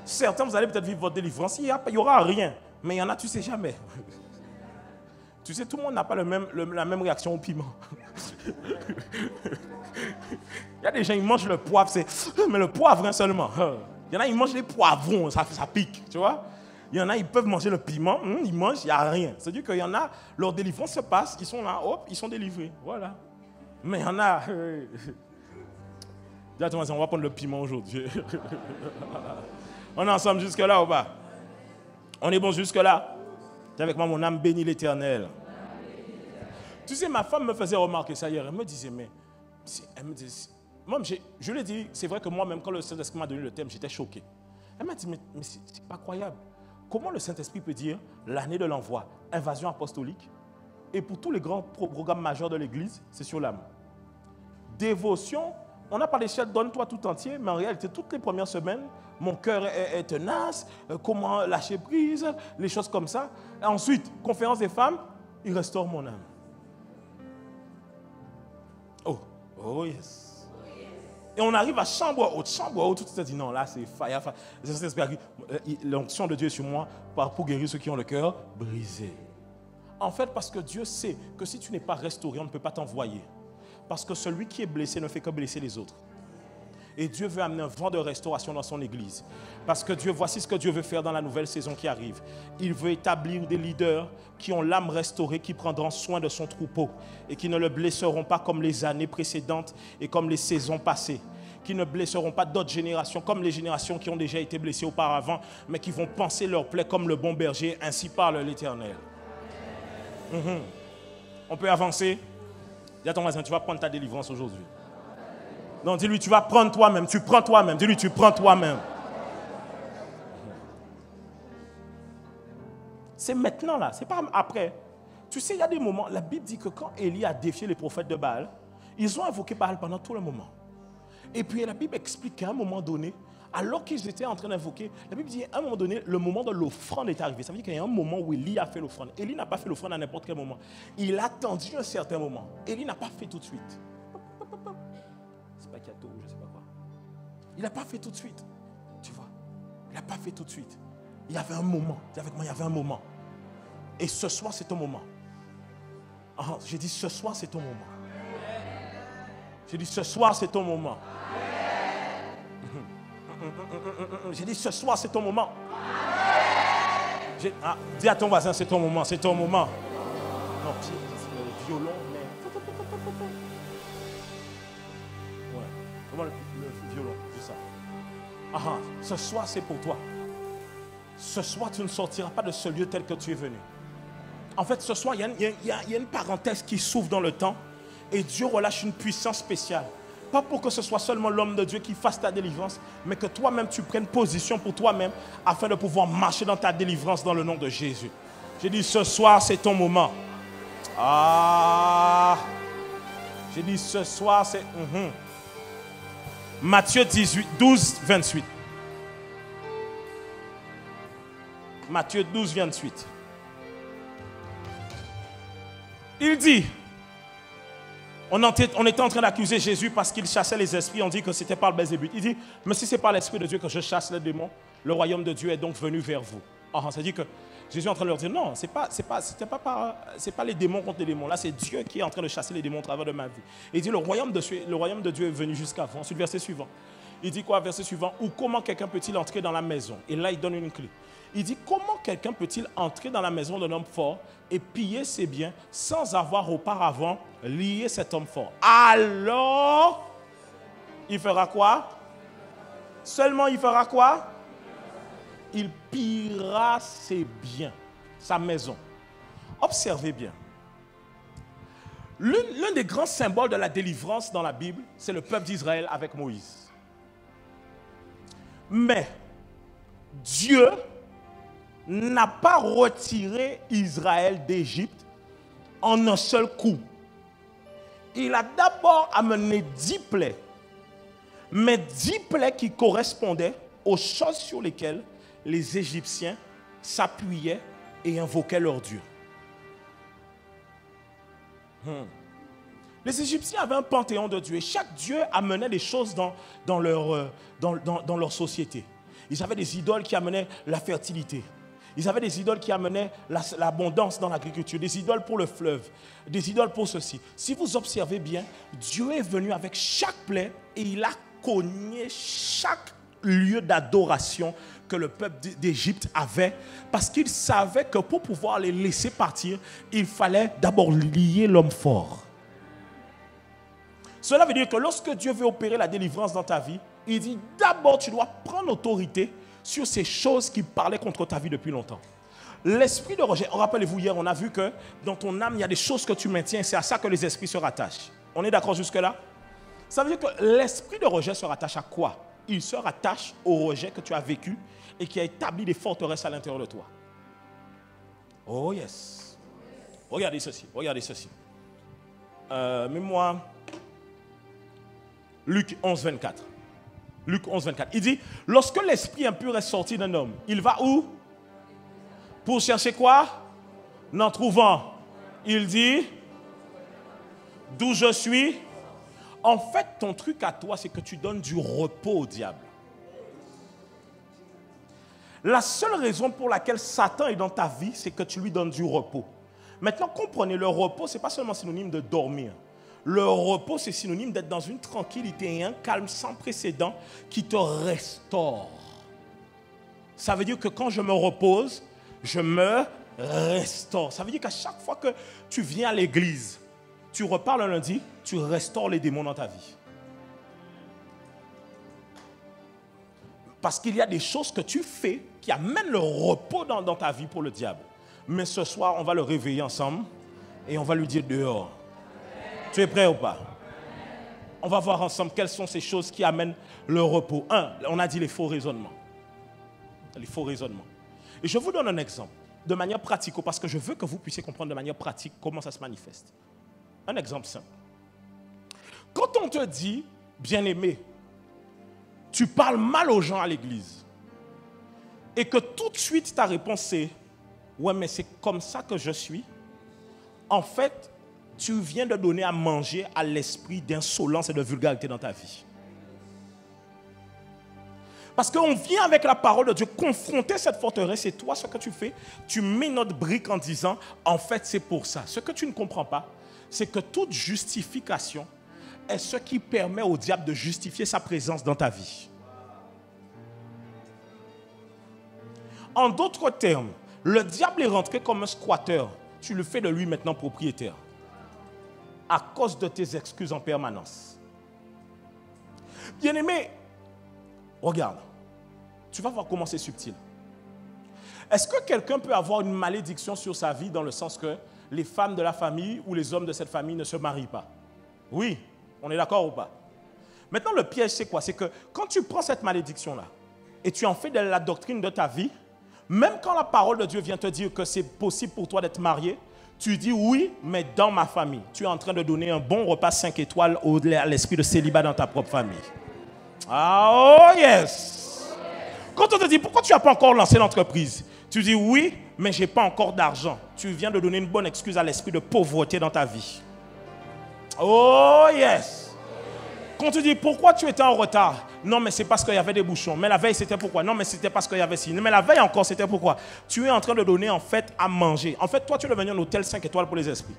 Certains, vous allez peut-être vivre votre délivrance, il n'y aura rien. Mais il y en a, tu ne sais jamais. Tu sais, tout le monde n'a pas la même réaction au piment. Il y a des gens, ils mangent le poivre, mais le poivre seulement. Il y en a, ils mangent les poivrons, ça pique, tu vois. Il y en a, ils peuvent manger le piment, ils mangent, il n'y a rien. C'est-à-dire qu'il y en a, leur délivrance se passe, ils sont là, hop, ils sont délivrés. Voilà. Mais il y en a... Dis à ton voisin, on va prendre le piment aujourd'hui. On est ensemble jusque-là ou pas? On est bon jusque-là? Tu es avec moi, mon âme bénit l'Éternel. Tu sais, ma femme me faisait remarquer ça hier. Elle me disait, mais... Elle me disait, moi, je lui ai dit, c'est vrai que moi-même, quand le Saint-Esprit m'a donné le thème, j'étais choqué. Elle m'a dit, mais c'est pas croyable. Comment le Saint-Esprit peut dire l'année de l'envoi, invasion apostolique, et pour tous les grands programmes majeurs de l'Église, c'est sur l'âme. Dévotion, on a parlé de donne-toi tout entier, mais en réalité, toutes les premières semaines, mon cœur est tenace, comment lâcher prise, les choses comme ça. Et ensuite, conférence des femmes, il restaure mon âme. Oh yes. Et on arrive à chambre haute, tout ça dit non, là c'est fire. L'onction de Dieu est sur moi pour guérir ceux qui ont le cœur brisé. En fait, parce que Dieu sait que si tu n'es pas restauré, on ne peut pas t'envoyer. Parce que celui qui est blessé ne fait que blesser les autres. Et Dieu veut amener un vent de restauration dans son église. Parce que voici ce que Dieu veut faire dans la nouvelle saison qui arrive. Il veut établir des leaders qui ont l'âme restaurée, qui prendront soin de son troupeau et qui ne le blesseront pas comme les années précédentes et comme les saisons passées. Qui ne blesseront pas d'autres générations comme les générations qui ont déjà été blessées auparavant, mais qui vont panser leurs plaies comme le bon berger, ainsi parle l'Éternel. On peut avancer. Dis à ton voisin, tu vas prendre ta délivrance aujourd'hui. Non, dis-lui, tu vas prendre toi-même, tu prends toi-même. Dis-lui, tu prends toi-même. C'est maintenant là, c'est pas après. Tu sais, il y a des moments, la Bible dit que quand Élie a défié les prophètes de Baal, ils ont invoqué Baal pendant tout le moment. Et puis la Bible explique qu'à un moment donné, alors qu'ils étaient en train d'invoquer, la Bible dit qu'à un moment donné, le moment de l'offrande est arrivé. Ça veut dire qu'il y a un moment où Élie a fait l'offrande. Élie n'a pas fait l'offrande à n'importe quel moment. Il a attendu un certain moment. Élie n'a pas fait tout de suite. Spaghetto, je ne sais pas quoi. Il n'a pas fait tout de suite. Tu vois, il n'a pas fait tout de suite. Il y avait un moment. Dis avec moi, il y avait un moment. Et ce soir, c'est ton moment. J'ai dit, ce soir, c'est ton moment. J'ai dit, ce soir, c'est ton moment. J'ai dit, ce soir, c'est ton moment. Dis à ton voisin, c'est ton moment, c'est ton moment. Non, c'est le violon, mais... Ouais, comment le violon, c'est ça. Ce soir, c'est pour toi. Ce soir, tu ne sortiras pas de ce lieu tel que tu es venu. En fait, ce soir, il y a une parenthèse qui s'ouvre dans le temps et Dieu relâche une puissance spéciale. Pas pour que ce soit seulement l'homme de Dieu qui fasse ta délivrance, mais que toi-même, tu prennes position pour toi-même afin de pouvoir marcher dans ta délivrance dans le nom de Jésus. J'ai dit, ce soir, c'est ton moment. J'ai dit, ce soir, c'est... Matthieu 12, 28. Matthieu 12, 28. Il dit, on était en train d'accuser Jésus parce qu'il chassait les esprits, on dit que c'était par le Belzébuth. Il dit, mais si c'est par l'Esprit de Dieu que je chasse les démons, le royaume de Dieu est donc venu vers vous. C'est-à-dire que Jésus est en train de leur dire, non, c'est pas les démons contre les démons. Là, c'est Dieu qui est en train de chasser les démons au travers de ma vie. Et il dit, le royaume de Dieu est venu jusqu'à vous. Ensuite, verset suivant. Il dit quoi, verset suivant? Ou comment quelqu'un peut-il entrer dans la maison? Et là, il donne une clé. Il dit, comment quelqu'un peut-il entrer dans la maison d'un homme fort et piller ses biens sans avoir auparavant lié cet homme fort? Alors, il fera quoi? Seulement, il fera quoi? Il pillera ses biens, sa maison. Observez bien. L'un des grands symboles de la délivrance dans la Bible, c'est le peuple d'Israël avec Moïse. Mais Dieu n'a pas retiré Israël d'Égypte en un seul coup. Il a d'abord amené 10 plaies, mais 10 plaies qui correspondaient aux choses sur lesquelles les Égyptiens s'appuyaient et invoquaient leur Dieu. Les Égyptiens avaient un panthéon de dieux et chaque dieu amenait des choses dans leur société. Ils avaient des idoles qui amenaient la fertilité. Ils avaient des idoles qui amenaient l'abondance dans l'agriculture, des idoles pour le fleuve, des idoles pour ceci. Si vous observez bien, Dieu est venu avec chaque plaie et il a cogné chaque lieu d'adoration que le peuple d'Égypte avait, parce qu'il savait que pour pouvoir les laisser partir, il fallait d'abord lier l'homme fort. Cela veut dire que lorsque Dieu veut opérer la délivrance dans ta vie, il dit d'abord tu dois prendre autorité sur ces choses qui parlaient contre ta vie depuis longtemps. L'esprit de rejet, rappelez-vous hier, on a vu que dans ton âme, il y a des choses que tu maintiens, c'est à ça que les esprits se rattachent. On est d'accord jusque-là? Ça veut dire que l'esprit de rejet se rattache à quoi? Il se rattache au rejet que tu as vécu et qui a établi des forteresses à l'intérieur de toi. Oh yes. Regardez ceci, regardez ceci. Mets-moi Luc 11, 24. Luc 11, 24. Il dit, lorsque l'esprit impur est sorti d'un homme, il va où? Pour chercher quoi? N'en trouvant. Il dit, d'où je suis. En fait, ton truc à toi, c'est que tu donnes du repos au diable. La seule raison pour laquelle Satan est dans ta vie, c'est que tu lui donnes du repos. Maintenant, comprenez, le repos, ce n'est pas seulement synonyme de dormir. Le repos, c'est synonyme d'être dans une tranquillité et un calme sans précédent qui te restaure. Ça veut dire que quand je me repose, je me restaure. Ça veut dire qu'à chaque fois que tu viens à l'église, tu repars le lundi, tu restaures les démons dans ta vie. Parce qu'il y a des choses que tu fais qui amènent le repos dans ta vie pour le diable. Mais ce soir, on va le réveiller ensemble et on va lui dire dehors. Tu es prêt ou pas? On va voir ensemble quelles sont ces choses qui amènent le repos. On a dit les faux raisonnements. Les faux raisonnements. Et je vous donne un exemple, de manière pratique, parce que je veux que vous puissiez comprendre de manière pratique comment ça se manifeste. Un exemple simple. Quand on te dit, bien-aimé, tu parles mal aux gens à l'église, et que tout de suite ta réponse c'est, ouais, mais c'est comme ça que je suis, en fait, tu viens de donner à manger à l'esprit d'insolence et de vulgarité dans ta vie. Parce qu'on vient avec la parole de Dieu confronter cette forteresse et toi, ce que tu fais, tu mets notre brique en disant, en fait, c'est pour ça. Ce que tu ne comprends pas, c'est que toute justification est ce qui permet au diable de justifier sa présence dans ta vie. En d'autres termes, le diable est rentré comme un squatteur. Tu le fais de lui maintenant propriétaire. À cause de tes excuses en permanence. Bien-aimé, regarde, tu vas voir comment c'est subtil. Est-ce que quelqu'un peut avoir une malédiction sur sa vie dans le sens que les femmes de la famille ou les hommes de cette famille ne se marient pas? Oui, on est d'accord ou pas? Maintenant, le piège, c'est quoi? C'est que quand tu prends cette malédiction-là et tu en fais de la doctrine de ta vie, même quand la parole de Dieu vient te dire que c'est possible pour toi d'être marié, tu dis oui, mais dans ma famille. Tu es en train de donner un bon repas 5 étoiles à l'esprit de célibat dans ta propre famille. Ah, oh yes! Quand on te dit pourquoi tu n'as pas encore lancé l'entreprise, tu dis oui, mais je n'ai pas encore d'argent. Tu viens de donner une bonne excuse à l'esprit de pauvreté dans ta vie. Oh yes! Quand tu dis pourquoi tu étais en retard, non mais c'est parce qu'il y avait des bouchons. Mais la veille c'était pourquoi? Non mais c'était parce qu'il y avait ci. Mais la veille encore c'était pourquoi? Tu es en train de donner en fait à manger. En fait toi tu es devenu un hôtel 5 étoiles pour les esprits.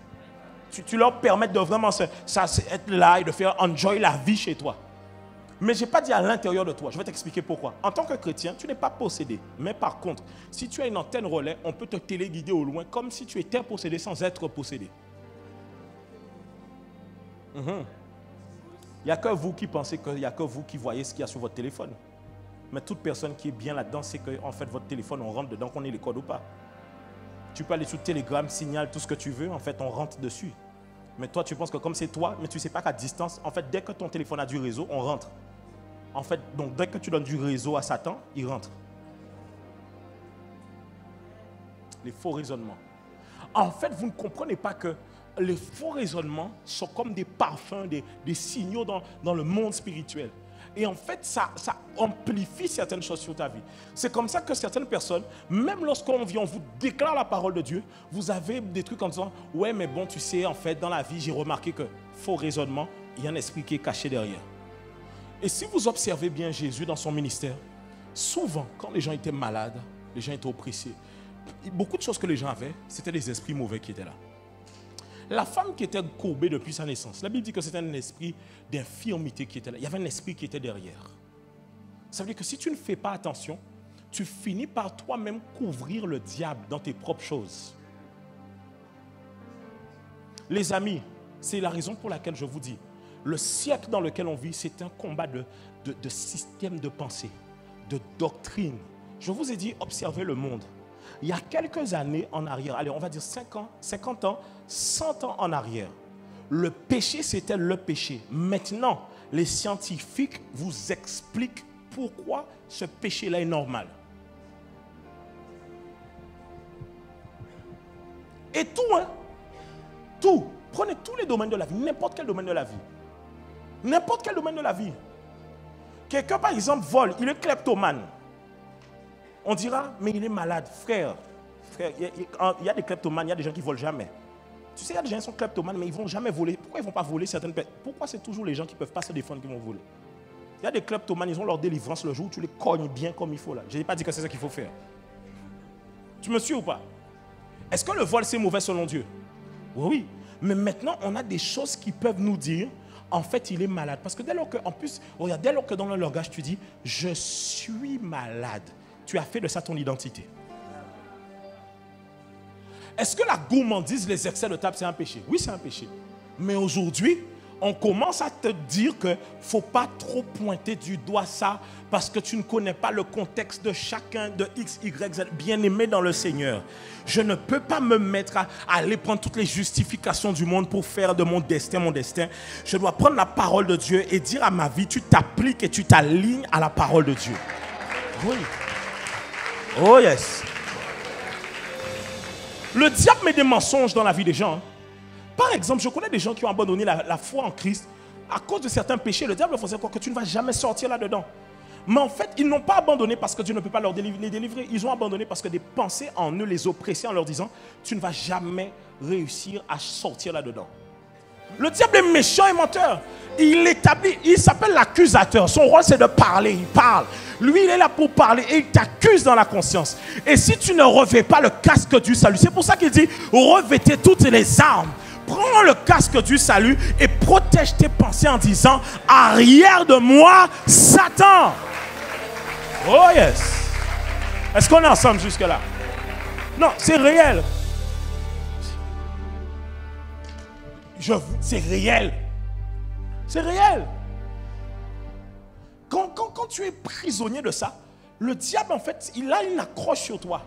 Tu leur permets de vraiment être là et de faire enjoy la vie chez toi. Mais je n'ai pas dit à l'intérieur de toi. Je vais t'expliquer pourquoi. En tant que chrétien, tu n'es pas possédé. Mais par contre, si tu as une antenne relais, on peut te téléguider au loin comme si tu étais possédé sans être possédé. Il n'y a que vous qui pensez qu'il n'y a que vous qui voyez ce qu'il y a sur votre téléphone. Mais toute personne qui est bien là-dedans, c'est qu'en fait, votre téléphone, on rentre dedans, qu'on ait les codes ou pas. Tu peux aller sur Telegram, Signal, tout ce que tu veux. En fait, on rentre dessus. Mais toi, tu penses que comme c'est toi, mais tu ne sais pas qu'à distance, en fait, dès que ton téléphone a du réseau, on rentre. En fait, donc dès que tu donnes du réseau à Satan, il rentre. Les faux raisonnements. En fait, vous ne comprenez pas que les faux raisonnements sont comme des parfums, des signaux dans le monde spirituel. Et en fait, ça amplifie certaines choses sur ta vie. C'est comme ça que certaines personnes, même lorsqu'on vient, on vous déclare la parole de Dieu, vous avez des trucs en disant, ouais, mais bon, tu sais, en fait, dans la vie, j'ai remarqué que faux raisonnement, il y a un esprit qui est caché derrière. Et si vous observez bien Jésus dans son ministère, souvent, quand les gens étaient malades, les gens étaient oppressés, beaucoup de choses que les gens avaient, c'était des esprits mauvais qui étaient là. La femme qui était courbée depuis sa naissance, la Bible dit que c'était un esprit d'infirmité qui était là. Il y avait un esprit qui était derrière. Ça veut dire que si tu ne fais pas attention, tu finis par toi-même couvrir le diable dans tes propres choses. Les amis, c'est la raison pour laquelle je vous dis, le siècle dans lequel on vit, c'est un combat de système de pensée, de doctrine. Je vous ai dit, observez le monde. Il y a quelques années en arrière, allez, on va dire 5 ans, 50 ans, 100 ans en arrière, le péché, c'était le péché. Maintenant, les scientifiques vous expliquent pourquoi ce péché-là est normal. Et tout, hein, tout. Prenez tous les domaines de la vie, n'importe quel domaine de la vie. N'importe quel domaine de la vie. Quelqu'un, par exemple, vole, il est kleptomane. On dira, mais il est malade, frère. Il y a des kleptomanes, il y a des gens qui ne volent jamais. Tu sais, il y a des gens qui sont kleptomanes, mais ils ne vont jamais voler. Pourquoi ils ne vont pas voler certaines personnes? Pourquoi c'est toujours les gens qui ne peuvent pas se défendre qui vont voler? Il y a des kleptomanes, ils ont leur délivrance le jour où tu les cognes bien comme il faut là. Je n'ai pas dit que c'est ça qu'il faut faire. Tu me suis ou pas? Est-ce que le vol c'est mauvais selon Dieu? Oui. Mais maintenant, on a des choses qui peuvent nous dire, en fait, il est malade. Parce que dès lors que, en plus, regarde, dès lors que dans le langage, tu dis, je suis malade, tu as fait de ça ton identité. Est-ce que la gourmandise, les excès de table, c'est un péché? Oui, c'est un péché. Mais aujourd'hui, on commence à te dire qu'il ne faut pas trop pointer du doigt ça parce que tu ne connais pas le contexte de chacun de X, Y, Z. Bien-aimé dans le Seigneur, je ne peux pas me mettre à aller prendre toutes les justifications du monde pour faire de mon destin mon destin. Je dois prendre la parole de Dieu et dire à ma vie, tu t'appliques et tu t'alignes à la parole de Dieu. Oui. Oh yes. Le diable met des mensonges dans la vie des gens. Par exemple, je connais des gens qui ont abandonné la foi en Christ à cause de certains péchés. Le diable faisait quoi? Que tu ne vas jamais sortir là-dedans. Mais en fait, ils n'ont pas abandonné parce que Dieu ne peut pas les délivrer. Ils ont abandonné parce que des pensées en eux les oppressaient en leur disant, tu ne vas jamais réussir à sortir là-dedans. Le diable est méchant et menteur. Il s'appelle l'accusateur. Son rôle c'est de parler, il parle. Lui il est là pour parler et il t'accuse dans la conscience. Et si tu ne revêts pas le casque du salut, c'est pour ça qu'il dit, revêtez toutes les armes. Prends le casque du salut et protège tes pensées en disant, arrière de moi, Satan. Oh yes. Est-ce qu'on est ensemble jusque là? Non, c'est réel. C'est réel. C'est réel. Quand tu es prisonnier de ça, le diable, en fait, il a une accroche sur toi.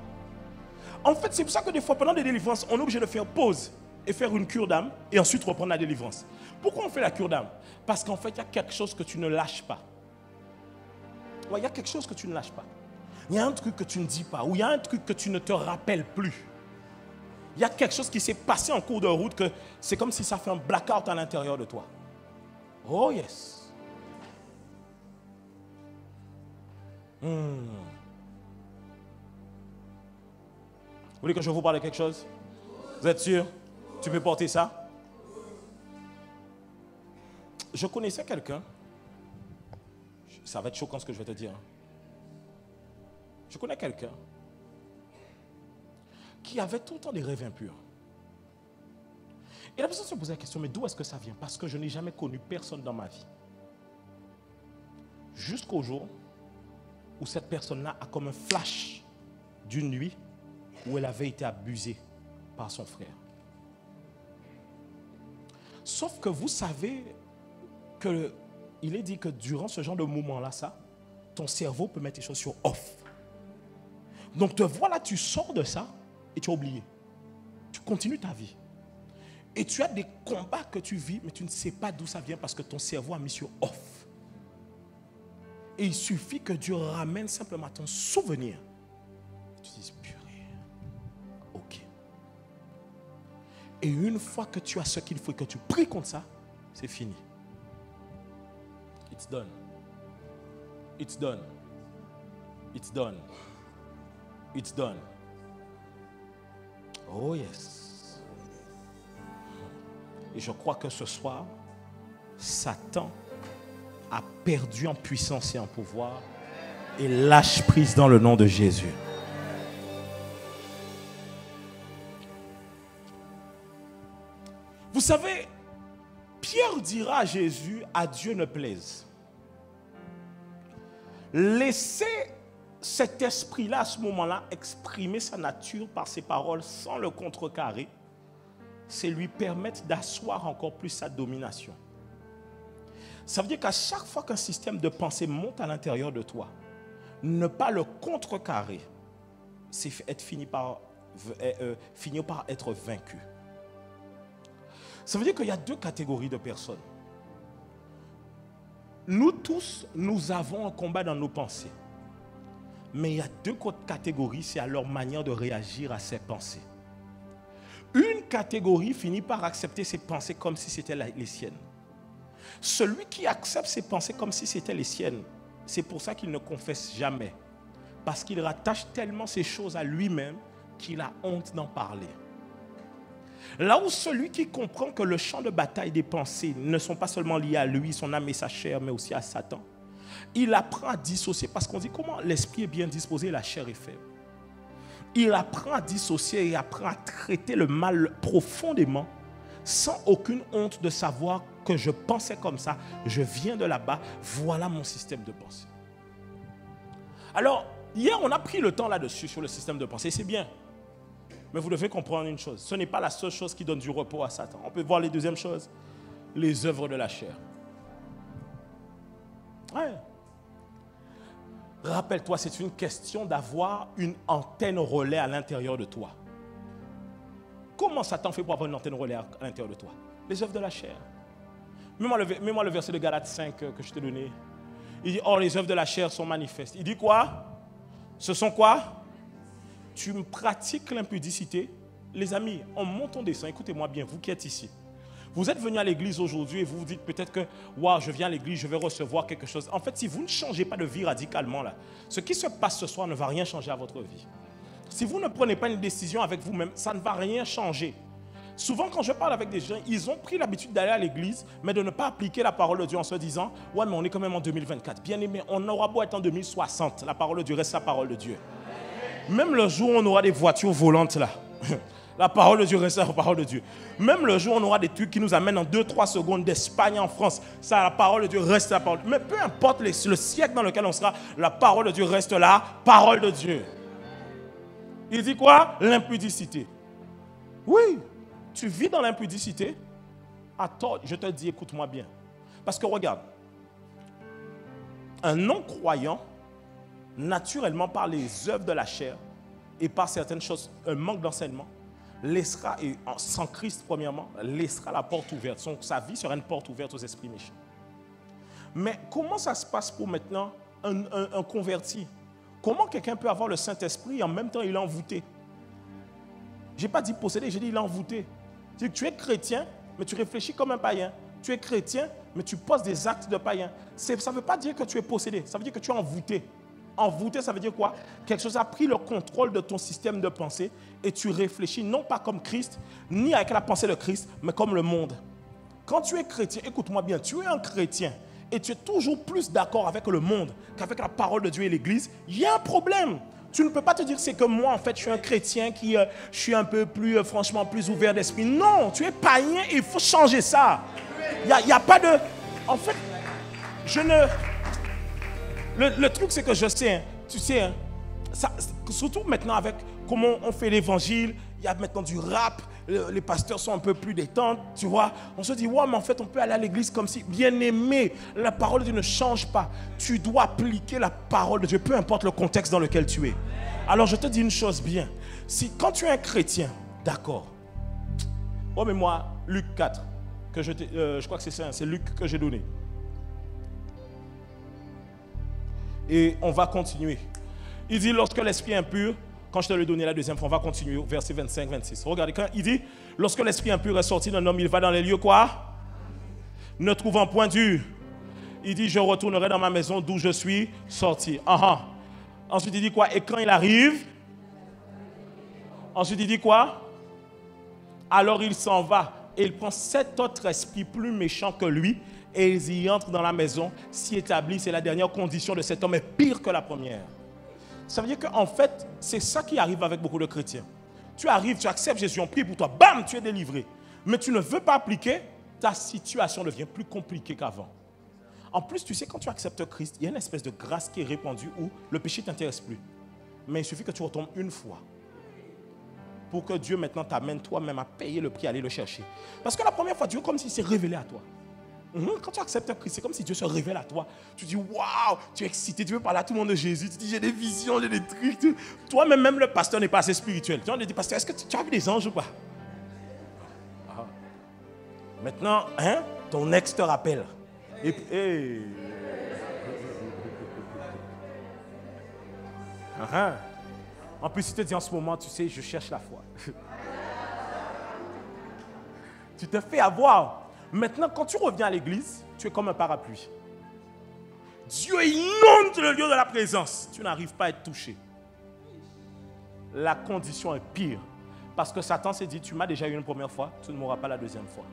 En fait, c'est pour ça que des fois, pendant des délivrances, on est obligé de faire pause et faire une cure d'âme et ensuite reprendre la délivrance. Pourquoi on fait la cure d'âme? Parce qu'en fait, il y a quelque chose que tu ne lâches pas. Ouais, il y a quelque chose que tu ne lâches pas. Il y a un truc que tu ne dis pas ou il y a un truc que tu ne te rappelles plus. Il y a quelque chose qui s'est passé en cours de route que c'est comme si ça fait un blackout à l'intérieur de toi. Oh yes. Vous voulez que je vous parle de quelque chose? Vous êtes sûr? Tu peux porter ça? Je connaissais quelqu'un. Ça va être choquant ce que je vais te dire. Je connais quelqu'un qui avait tout le temps des rêves impurs. Et la personne se posait la question, mais d'où est-ce que ça vient? Parce que je n'ai jamais connu personne dans ma vie. Jusqu'au jour où cette personne-là a comme un flash d'une nuit où elle avait été abusée par son frère. Sauf que vous savez qu'il est dit que durant ce genre de moment-là, ton cerveau peut mettre les choses sur off. Donc te voilà, tu sors de ça et tu as oublié. Tu continues ta vie. Et tu as des combats que tu vis, mais tu ne sais pas d'où ça vient parce que ton cerveau a mis sur off. Et il suffit que Dieu ramène simplement ton souvenir. Tu dis, purée, ok. Et une fois que tu as ce qu'il faut et que tu pries contre ça, c'est fini. It's done. It's done. It's done. It's done. Oh yes. Et je crois que ce soir, Satan a perdu en puissance et en pouvoir et lâche prise dans le nom de Jésus. Vous savez, Pierre dira à Jésus, à Dieu ne plaise. Laissez cet esprit-là, à ce moment-là, exprimer sa nature par ses paroles sans le contrecarrer, c'est lui permettre d'asseoir encore plus sa domination. Ça veut dire qu'à chaque fois qu'un système de pensée monte à l'intérieur de toi, ne pas le contrecarrer, c'est finir par être vaincu. Ça veut dire qu'il y a deux catégories de personnes. Nous tous, nous avons un combat dans nos pensées. Mais il y a deux catégories, c'est à leur manière de réagir à ces pensées. Une catégorie finit par accepter ses pensées comme si c'était les siennes. Celui qui accepte ses pensées comme si c'était les siennes, c'est pour ça qu'il ne confesse jamais. Parce qu'il rattache tellement ces choses à lui-même qu'il a honte d'en parler. Là où celui qui comprend que le champ de bataille des pensées ne sont pas seulement liés à lui, son âme et sa chair, mais aussi à Satan, il apprend à dissocier. Parce qu'on dit comment l'esprit est bien disposé, la chair est faible. Il apprend à dissocier et apprend à traiter le mal profondément sans aucune honte de savoir que je pensais comme ça, je viens de là-bas, voilà mon système de pensée. Alors, hier on a pris le temps là-dessus sur le système de pensée, c'est bien. Mais vous devez comprendre une chose, ce n'est pas la seule chose qui donne du repos à Satan. On peut voir les deuxièmes choses, les œuvres de la chair. Ouais. Rappelle-toi, c'est une question d'avoir une antenne relais à l'intérieur de toi. Comment Satan fait pour avoir une antenne relais à l'intérieur de toi? Les œuvres de la chair. Mets-moi le verset de Galates 5 que je t'ai donné. Il dit, or les œuvres de la chair sont manifestes. Il dit quoi? Ce sont quoi? Tu me pratiques l'impudicité. Les amis, on monte ton dessin. Écoutez-moi bien, vous qui êtes ici. Vous êtes venus à l'église aujourd'hui et vous vous dites peut-être que wow, je viens à l'église, je vais recevoir quelque chose. En fait, si vous ne changez pas de vie radicalement, là, ce qui se passe ce soir ne va rien changer à votre vie. Si vous ne prenez pas une décision avec vous-même, ça ne va rien changer. Souvent, quand je parle avec des gens, ils ont pris l'habitude d'aller à l'église, mais de ne pas appliquer la parole de Dieu en se disant « Ouais, mais on est quand même en 2024. Bien aimé, on aura beau être en 2060, la parole de Dieu reste la parole de Dieu. » Même le jour où on aura des voitures volantes là, la parole de Dieu reste la parole de Dieu. Même le jour où on aura des trucs qui nous amènent en 2-3 secondes d'Espagne en France, ça, la parole de Dieu reste la parole. Mais peu importe le siècle dans lequel on sera, la parole de Dieu reste la parole de Dieu. Il dit quoi? L'impudicité. Oui, tu vis dans l'impudicité. Attends, je te dis, écoute-moi bien. Parce que regarde, un non-croyant, naturellement par les œuvres de la chair et par certaines choses, un manque d'enseignement, laissera, et sans Christ premièrement, laissera la porte ouverte. Sa vie sera une porte ouverte aux esprits méchants. Mais comment ça se passe pour maintenant un converti? Comment quelqu'un peut avoir le Saint-Esprit et en même temps il est envoûté? Je n'ai pas dit possédé, j'ai dit il est envoûté. C'est-à-dire que tu es chrétien, mais tu réfléchis comme un païen. Tu es chrétien, mais tu poses des actes de païen. Ça ne veut pas dire que tu es possédé, ça veut dire que tu es envoûté. Envoûté, ça veut dire quoi? Quelque chose a pris le contrôle de ton système de pensée et tu réfléchis non pas comme Christ, ni avec la pensée de Christ, mais comme le monde. Quand tu es chrétien, écoute-moi bien, tu es un chrétien et tu es toujours plus d'accord avec le monde qu'avec la parole de Dieu et l'Église, il y a un problème. Tu ne peux pas te dire c'est que moi, en fait, je suis un chrétien qui je suis un peu plus, franchement, plus ouvert d'esprit. Non, tu es païen et il faut changer ça. Il n'y a pas de... En fait, je ne... Le truc, c'est que je sais, hein, tu sais, hein, ça, surtout maintenant avec comment on fait l'évangile, il y a maintenant du rap, les pasteurs sont un peu plus détentes, tu vois. On se dit, ouais, mais en fait, on peut aller à l'église comme si, bien aimé, la parole de Dieu ne change pas. Tu dois appliquer la parole de Dieu, peu importe le contexte dans lequel tu es. Alors, je te dis une chose bien. Quand tu es un chrétien, d'accord. Oh, mais moi, Luc 4, que je crois que c'est ça, c'est Luc que j'ai donné. Et on va continuer. Il dit, lorsque l'esprit impur, quand je te l'ai donné la deuxième fois, on va continuer, verset 25-26. Regardez, quand il dit, lorsque l'esprit impur est sorti d'un homme, il va dans les lieux quoi? Ne trouvant point dur. Il dit, je retournerai dans ma maison d'où je suis sorti. Ensuite, il dit quoi? Et quand il arrive, ensuite, il dit quoi? Alors il s'en va et il prend 7 autres esprits plus méchants que lui et ils y entrent dans la maison, s'y établissent et la dernière condition de cet homme est pire que la première. Ça veut dire qu'en fait, c'est ça qui arrive avec beaucoup de chrétiens. Tu arrives, tu acceptes Jésus, on prie pour toi, bam, tu es délivré. Mais tu ne veux pas appliquer, ta situation devient plus compliquée qu'avant. En plus, tu sais, quand tu acceptes Christ, il y a une espèce de grâce qui est répandue où le péché ne t'intéresse plus. Mais il suffit que tu retombes une fois pour que Dieu maintenant t'amène toi-même à payer le prix, à aller le chercher. Parce que la première fois, Dieu comme s'il s'est révélé à toi. Quand tu acceptes Christ, c'est comme si Dieu se révèle à toi. Tu dis, waouh, tu es excité, tu veux parler à tout le monde de Jésus. Tu dis, j'ai des visions, j'ai des trucs. Toi-même, même le pasteur n'est pas assez spirituel. Tu dis, pasteur, est-ce que tu as vu des anges ou pas? Maintenant, ton ex te rappelle. En plus, il te dit en ce moment, tu sais, je cherche la foi. Tu te fais avoir. Maintenant, quand tu reviens à l'église, tu es comme un parapluie. Dieu inonde le lieu de la présence. Tu n'arrives pas à être touché. La condition est pire. Parce que Satan s'est dit, tu m'as déjà eu une première fois, tu ne m'auras pas la deuxième fois.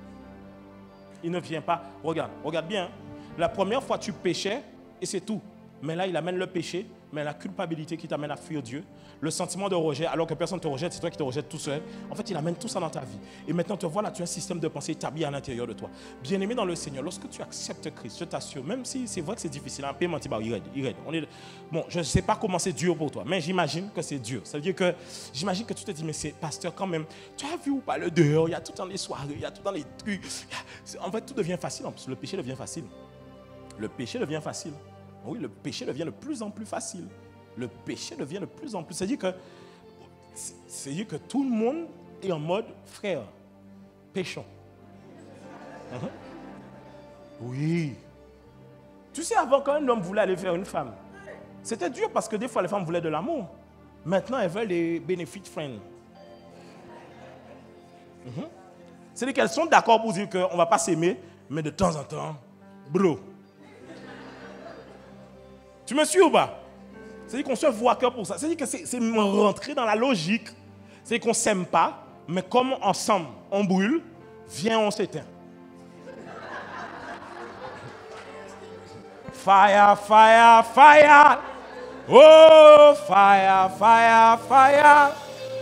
Il ne vient pas. Regarde bien. La première fois, tu péchais et c'est tout. Mais là, il amène le péché, mais la culpabilité qui t'amène à fuir Dieu, le sentiment de rejet, alors que personne ne te rejette, c'est toi qui te rejettes tout seul. En fait, il amène tout ça dans ta vie. Et maintenant, te voilà, tu as un système de pensée établi à l'intérieur de toi. Bien-aimé dans le Seigneur, lorsque tu acceptes Christ, je t'assure, même si c'est vrai que c'est difficile, un paiement, il raide. Bon, je ne sais pas comment c'est dur pour toi, mais j'imagine que c'est dur. Ça veut dire que, j'imagine que tu te dis, mais c'est pasteur quand même, tu as vu ou pas le dehors, il y a tout dans les soirées, il y a tout dans les trucs. En fait, tout devient facile, en plus, le péché devient facile. Le péché devient facile. Oui, le péché devient de plus en plus facile. Le péché devient de plus en plus... C'est-à-dire que tout le monde est en mode frère, péchons. Oui. Tu sais, avant, quand un homme voulait aller vers une femme, c'était dur parce que des fois, les femmes voulaient de l'amour. Maintenant, elles veulent les benefit friends. C'est-à-dire qu'elles sont d'accord pour dire qu'on ne va pas s'aimer, mais de temps en temps, bro. Tu me suis ou pas? C'est-à-dire qu'on se voit que pour ça. C'est-à-dire que c'est rentrer dans la logique. C'est-à-dire qu'on ne s'aime pas, mais comme ensemble, on brûle, viens, on s'éteint. Fire, fire, fire. Oh, fire, fire, fire.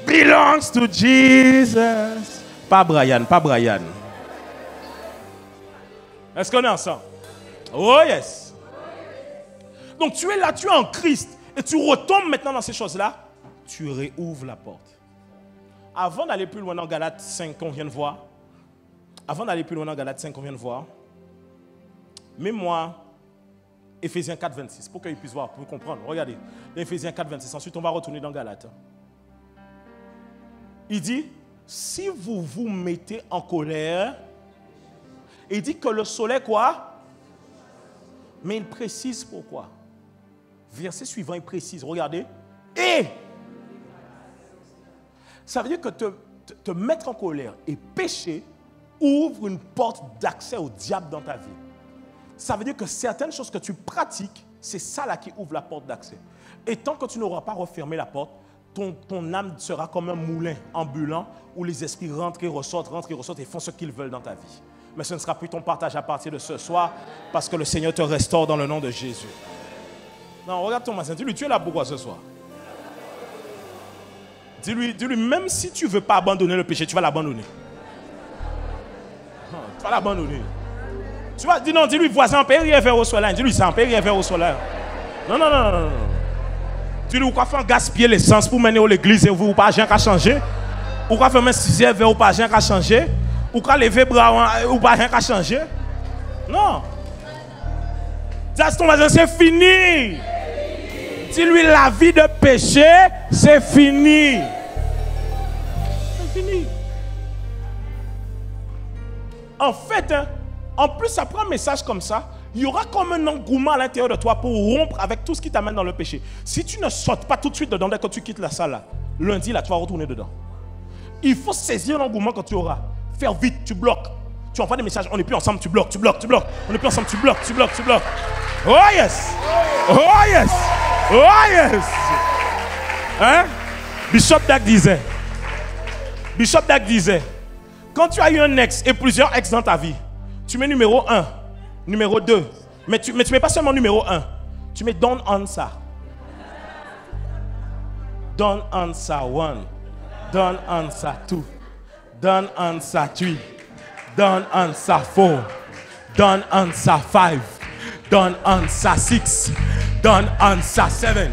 Belongs to Jesus. Pas Brian, pas Brian. Est-ce qu'on est ensemble? Oh, yes. Donc tu es là, tu es en Christ et tu retombes maintenant dans ces choses-là, tu réouvres la porte. Avant d'aller plus loin dans Galates 5 qu'on vient de voir, mets-moi Éphésiens 4, 26 pour qu'ils puissent voir, pour comprendre. Regardez, Éphésiens 4, 26. Ensuite, on va retourner dans Galates. Il dit, si vous vous mettez en colère, il dit que le soleil quoi? Mais il précise pourquoi. Verset suivant, il précise, regardez. Et ça veut dire que te mettre en colère et pécher ouvre une porte d'accès au diable dans ta vie. Ça veut dire que certaines choses que tu pratiques, c'est ça là qui ouvre la porte d'accès. Et tant que tu n'auras pas refermé la porte, ton âme sera comme un moulin ambulant où les esprits rentrent et ressortent et font ce qu'ils veulent dans ta vie. Mais ce ne sera plus ton partage à partir de ce soir parce que le Seigneur te restaure dans le nom de Jésus. Non, regarde ton voisin, dis-lui, tu es là pourquoi ce soir? Dis-lui, même si tu ne veux pas abandonner le péché, tu vas l'abandonner. Tu vas l'abandonner. Tu vas dire non, dis-lui, voisin, on peut rien faire au soleil. Dis-lui, ça, on peut rien faire au soleil. Non. Dis-lui, vous pouvez faire gaspiller l'essence pour mener à l'église et vous pas rien qu'à changer. Ou pouvez faire un 6e vers ou pas rien qu'à changer. Ou pouvez lever bras ou pas rien qu'à changer. Non. Dis à ton voisin, c'est fini. Dis-lui, la vie de péché, c'est fini. C'est fini. En fait, en plus, après un message comme ça, il y aura comme un engouement à l'intérieur de toi pour rompre avec tout ce qui t'amène dans le péché. Si tu ne sautes pas tout de suite dedans dès que tu quittes la salle, là, lundi, là, tu vas retourner dedans. Il faut saisir l'engouement que tu auras. Faire vite, tu bloques. Tu envoies des messages, on n'est plus ensemble, tu bloques, tu bloques, tu bloques. On n'est plus ensemble, tu bloques, tu bloques, tu bloques. Oh yes! Oh yes! Oh yes! Hein? Bishop Dag disait, quand tu as eu un ex et plusieurs ex dans ta vie, tu mets numéro 1, numéro 2, mais tu mets pas seulement numéro 1, tu mets don't answer. Don't answer 1, don't answer 2, don't answer 3, don't answer 4, don't answer 5, don't answer 6, don't answer 7,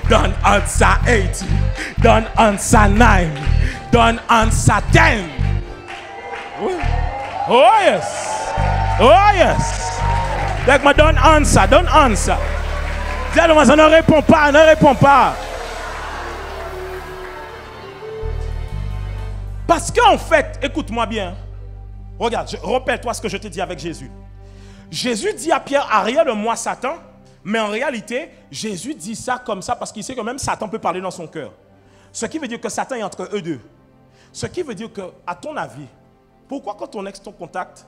don't answer 8, don't answer 9, don't answer 10. Oh yes, oh yes. Like my don't answer, don't answer. Dis-moi, ça ne répond pas, ne réponds pas. Parce qu'en fait, écoute-moi bien. Regarde, rappelle-toi ce que je te dis avec Jésus. Jésus dit à Pierre, arrière de moi Satan. Mais en réalité, Jésus dit ça comme ça parce qu'il sait que même Satan peut parler dans son cœur. Ce qui veut dire que Satan est entre eux deux. Ce qui veut dire que, à ton avis, pourquoi quand ton ex te contacte,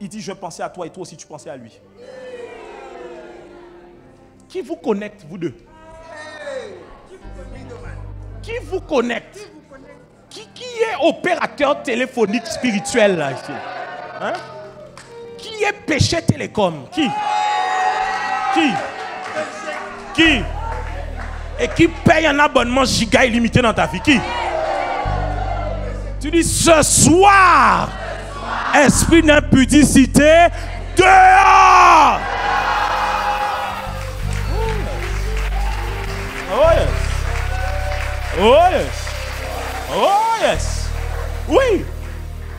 il dit je pensais à toi et toi aussi tu pensais à lui? Qui vous connecte, vous deux? Qui vous connecte? Qui est opérateur téléphonique spirituel là ici? Hein? Qui est péché télécom? Qui? Et qui paye un abonnement giga illimité dans ta vie? Qui? Tu dis ce soir, esprit d'impudicité, dehors! Oh yes! Oh yes! Oh yes! Oui!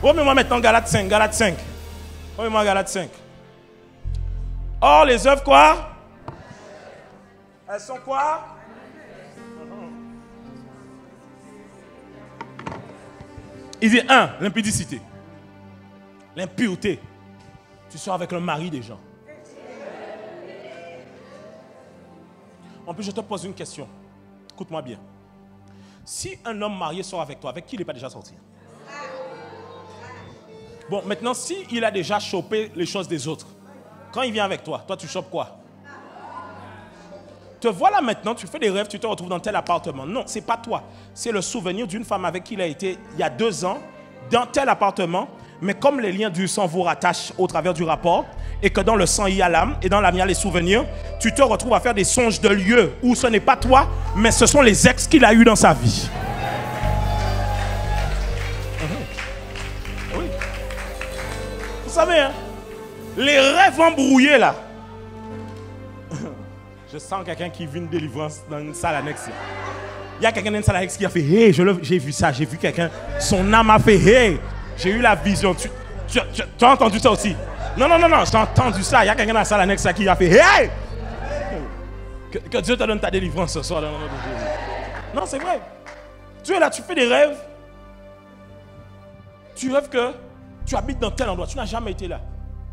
Oh, mais moi maintenant, Galates 5, Galates 5. Oh, mais moi, Galates 5. Or, les œuvres quoi? Elles sont quoi? Il dit 1, l'impudicité. L'impureté. Tu sors avec le mari des gens. En plus, je te pose une question. Écoute-moi bien. Si un homme marié sort avec toi, avec qui il n'est pas déjà sorti? Bon, maintenant, s'il a déjà chopé les choses des autres, quand il vient avec toi, toi tu chopes quoi? Te voilà maintenant, tu fais des rêves, tu te retrouves dans tel appartement. Non, ce n'est pas toi. C'est le souvenir d'une femme avec qui il a été il y a 2 ans, dans tel appartement. Mais comme les liens du sang vous rattachent au travers du rapport, et que dans le sang il y a l'âme, et dans l'âme il y a les souvenirs, tu te retrouves à faire des songes de lieux où ce n'est pas toi, mais ce sont les ex qu'il a eu dans sa vie. Oui. Vous savez, hein, les rêves embrouillés là. Je sens quelqu'un qui vit une délivrance dans une salle annexe. Il y a quelqu'un dans une salle annexe qui a fait hey, j'ai vu ça, j'ai vu quelqu'un, son âme a fait hey, j'ai eu la vision. Tu as entendu ça aussi? Non, j'ai entendu ça. Il y a quelqu'un dans la salle annexe qui a fait hey! Que Dieu te donne ta délivrance ce soir dans le nom de Jésus. Non, c'est vrai. Tu es là, tu fais des rêves. Tu rêves que tu habites dans tel endroit. Tu n'as jamais été là.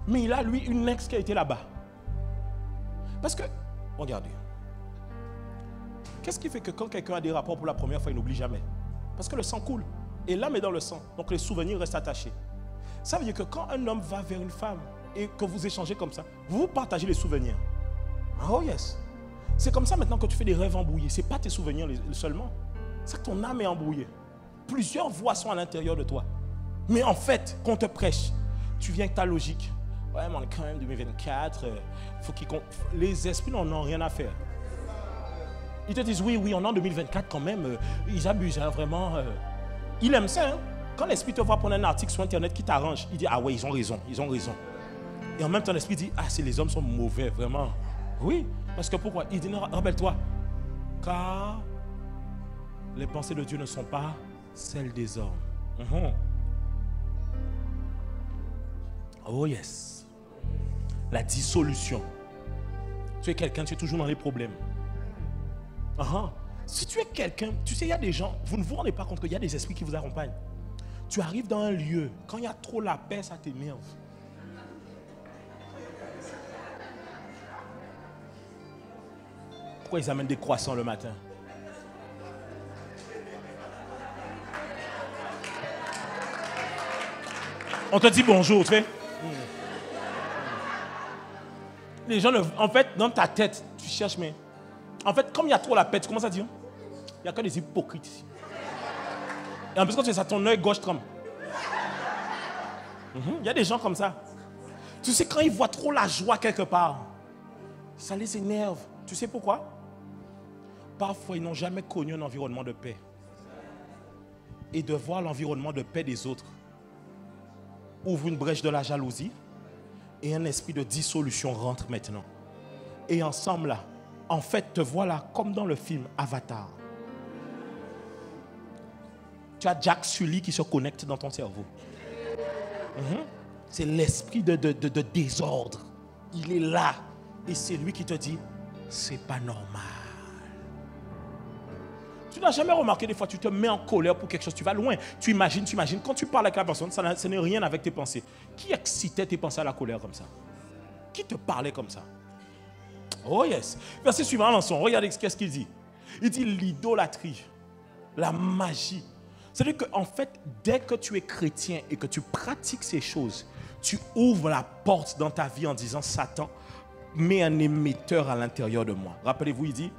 Mais il a, lui, une ex qui a été là-bas. Parce que, regardez. Qu'est-ce qui fait que quand quelqu'un a des rapports pour la première fois, il n'oublie jamais? Parce que le sang coule. Et l'âme est dans le sang. Donc les souvenirs restent attachés. Ça veut dire que quand un homme va vers une femme et que vous échangez comme ça, vous partagez les souvenirs. Oh yes. C'est comme ça maintenant que tu fais des rêves embrouillés. Ce n'est pas tes souvenirs seulement. C'est que ton âme est embrouillée. Plusieurs voix sont à l'intérieur de toi. Mais en fait, quand on te prêche, tu viens avec ta logique. Ouais, mais on est quand même 2024. Les esprits n'en ont rien à faire. Ils te disent oui, on est en 2024 quand même. Ils abusent, hein, vraiment. Ils aiment ça. Hein. Quand l'esprit te voit prendre un article sur Internet qui t'arrange, il dit ah ouais, ils ont raison. Et en même temps, l'esprit dit ah, c'est les hommes sont mauvais, vraiment. Oui, parce que pourquoi? Il dit non, rappelle-toi. Car les pensées de Dieu ne sont pas celles des hommes. Oh yes. La dissolution. Tu es quelqu'un, tu es toujours dans les problèmes. Si tu es quelqu'un, tu sais, il y a des gens, vous ne vous rendez pas compte qu'il y a des esprits qui vous accompagnent. Tu arrives dans un lieu, quand il y a trop la paix, ça t'énerve. Pourquoi ils amènent des croissants le matin? On te dit bonjour, tu fais. Les gens, en fait, dans ta tête, tu cherches, mais... En fait, comme il y a trop la paix, tu commences à dire, il n'y a que des hypocrites ici. Et en plus, quand tu fais ça, ton œil gauche tremble. Il y a des gens comme ça. Tu sais, quand ils voient trop la joie quelque part, ça les énerve. Tu sais pourquoi? Parfois, ils n'ont jamais connu un environnement de paix. Et de voir l'environnement de paix des autres ouvre une brèche de la jalousie et un esprit de dissolution rentre maintenant. Et ensemble là, en fait, te voilà comme dans le film Avatar. Tu as Jack Sully qui se connecte dans ton cerveau. C'est l'esprit de désordre. Il est là. Et c'est lui qui te dit, c'est pas normal. Tu n'as jamais remarqué des fois, tu te mets en colère pour quelque chose, tu vas loin. Tu imagines. Quand tu parles avec la personne, ce n'est rien avec tes pensées. Qui excitait tes pensées à la colère comme ça? Qui te parlait comme ça? Oh yes. Verset suivant, Lançon, regardez ce qu'il dit. Il dit l'idolâtrie, la magie. C'est-à-dire qu'en fait, dès que tu es chrétien et que tu pratiques ces choses, tu ouvres la porte dans ta vie en disant, Satan, mets un émetteur à l'intérieur de moi. Rappelez-vous, il dit,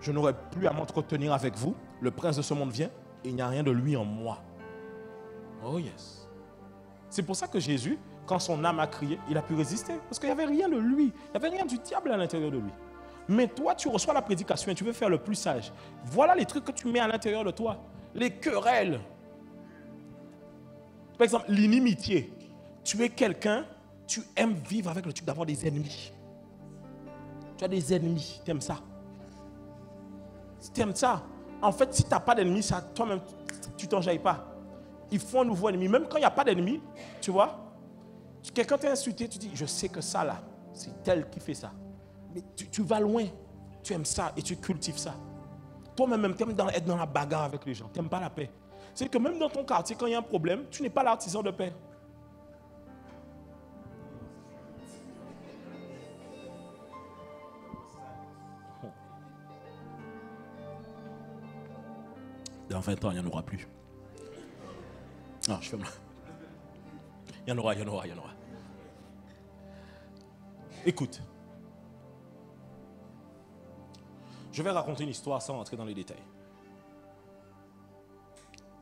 je n'aurai plus à m'entretenir avec vous. Le prince de ce monde vient et il n'y a rien de lui en moi. Oh yes. C'est pour ça que Jésus, quand son âme a crié, il a pu résister. Parce qu'il n'y avait rien de lui. Il n'y avait rien du diable à l'intérieur de lui. Mais toi, tu reçois la prédication et tu veux faire le plus sage. Voilà les trucs que tu mets à l'intérieur de toi. Les querelles. Par exemple, l'inimitié. Tu es quelqu'un, tu aimes vivre avec le truc d'avoir des ennemis. Tu as des ennemis, tu aimes ça. Si tu aimes ça, en fait, si tu n'as pas d'ennemis, toi-même, tu ne t'enjailles pas. Il faut un nouveau ennemi. Même quand il n'y a pas d'ennemi, tu vois, quelqu'un t'a insulté, tu dis, je sais que ça là, c'est tel qui fait ça. Mais tu vas loin, tu aimes ça et tu cultives ça. Toi-même, tu aimes être dans la bagarre avec les gens, tu n'aimes pas la paix. C'est que même dans ton quartier, quand il y a un problème, tu n'es pas l'artisan de paix. Dans 20 ans, il n'y en aura plus. Non, je ferme là. Il y en aura. Écoute. Je vais raconter une histoire sans entrer dans les détails.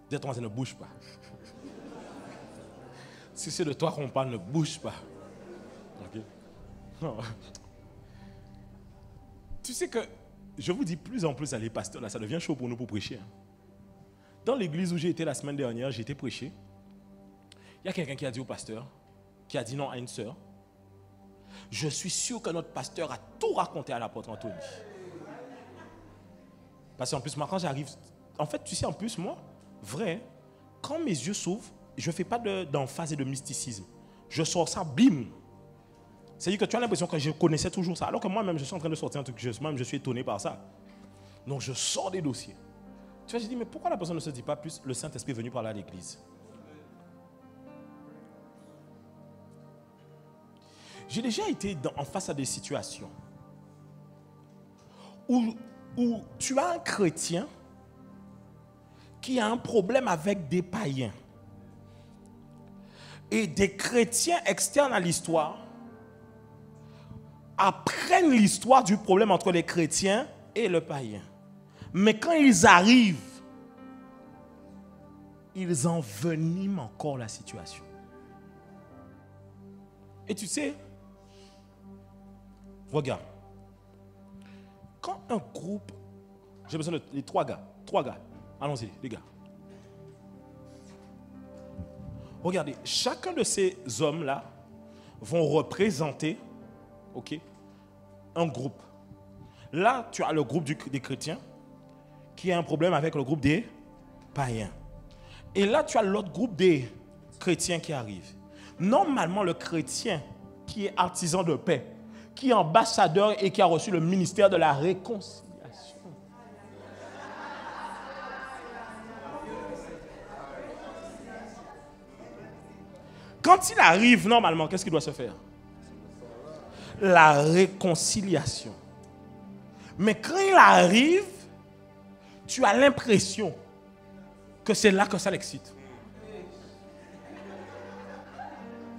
Dis-toi, ne bouge pas. Si c'est de toi qu'on parle, ne bouge pas. Ok? Non. Tu sais que, je vous dis plus en plus, les pasteurs, là, ça devient chaud pour nous pour prêcher. Dans l'église où j'ai été la semaine dernière, j'ai été prêché. Il y a quelqu'un qui a dit au pasteur, qui a dit non à une sœur, je suis sûr que notre pasteur a tout raconté à l'apôtre Anthony. Parce qu'en plus, moi, quand j'arrive, en fait, tu sais, en plus, moi, vrai, quand mes yeux s'ouvrent, je ne fais pas d'emphase et de mysticisme. Je sors ça, bim. C'est-à-dire que tu as l'impression que je connaissais toujours ça. Alors que moi-même, je suis en train de sortir un truc, moi-même, je suis étonné par ça. Donc, je sors des dossiers. Tu vois, j'ai dit, mais pourquoi la personne ne se dit pas plus, le Saint-Esprit est venu parler à l'église? J'ai déjà été en face à des situations où tu as un chrétien qui a un problème avec des païens. Et des chrétiens externes à l'histoire apprennent l'histoire du problème entre les chrétiens et le païen. Mais quand ils arrivent, ils enveniment encore la situation. Et tu sais, regarde, quand un groupe, j'ai besoin de trois gars, allons-y les gars. Regardez, chacun de ces hommes-là vont représenter, ok, un groupe. Là, tu as le groupe des chrétiens qui a un problème avec le groupe des païens. Et là, tu as l'autre groupe des chrétiens qui arrive. Normalement, le chrétien qui est artisan de paix, qui est ambassadeur et qui a reçu le ministère de la réconciliation. Quand il arrive, normalement, qu'est-ce qui doit se faire? La réconciliation. Mais quand il arrive, tu as l'impression que c'est là que ça l'excite.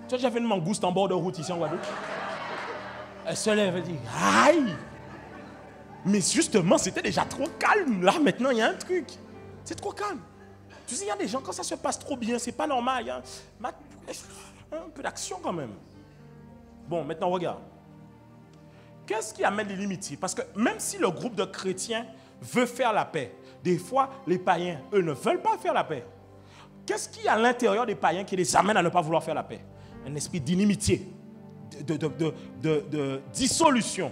Tu as déjà vu une mangouste en bord de route ici en Guadeloupe? Elle se lève et dit, aïe! Mais justement, c'était déjà trop calme. Là, maintenant, il y a un truc. C'est trop calme. Tu sais, il y a des gens, quand ça se passe trop bien, c'est pas normal. Il y a un peu d'action quand même. Bon, maintenant, regarde. Qu'est-ce qui amène les limites? Parce que même si le groupe de chrétiens veut faire la paix, des fois, les païens, eux, ne veulent pas faire la paix. Qu'est-ce qui, à l'intérieur des païens, qui les amène à ne pas vouloir faire la paix? Un esprit d'inimitié, de dissolution.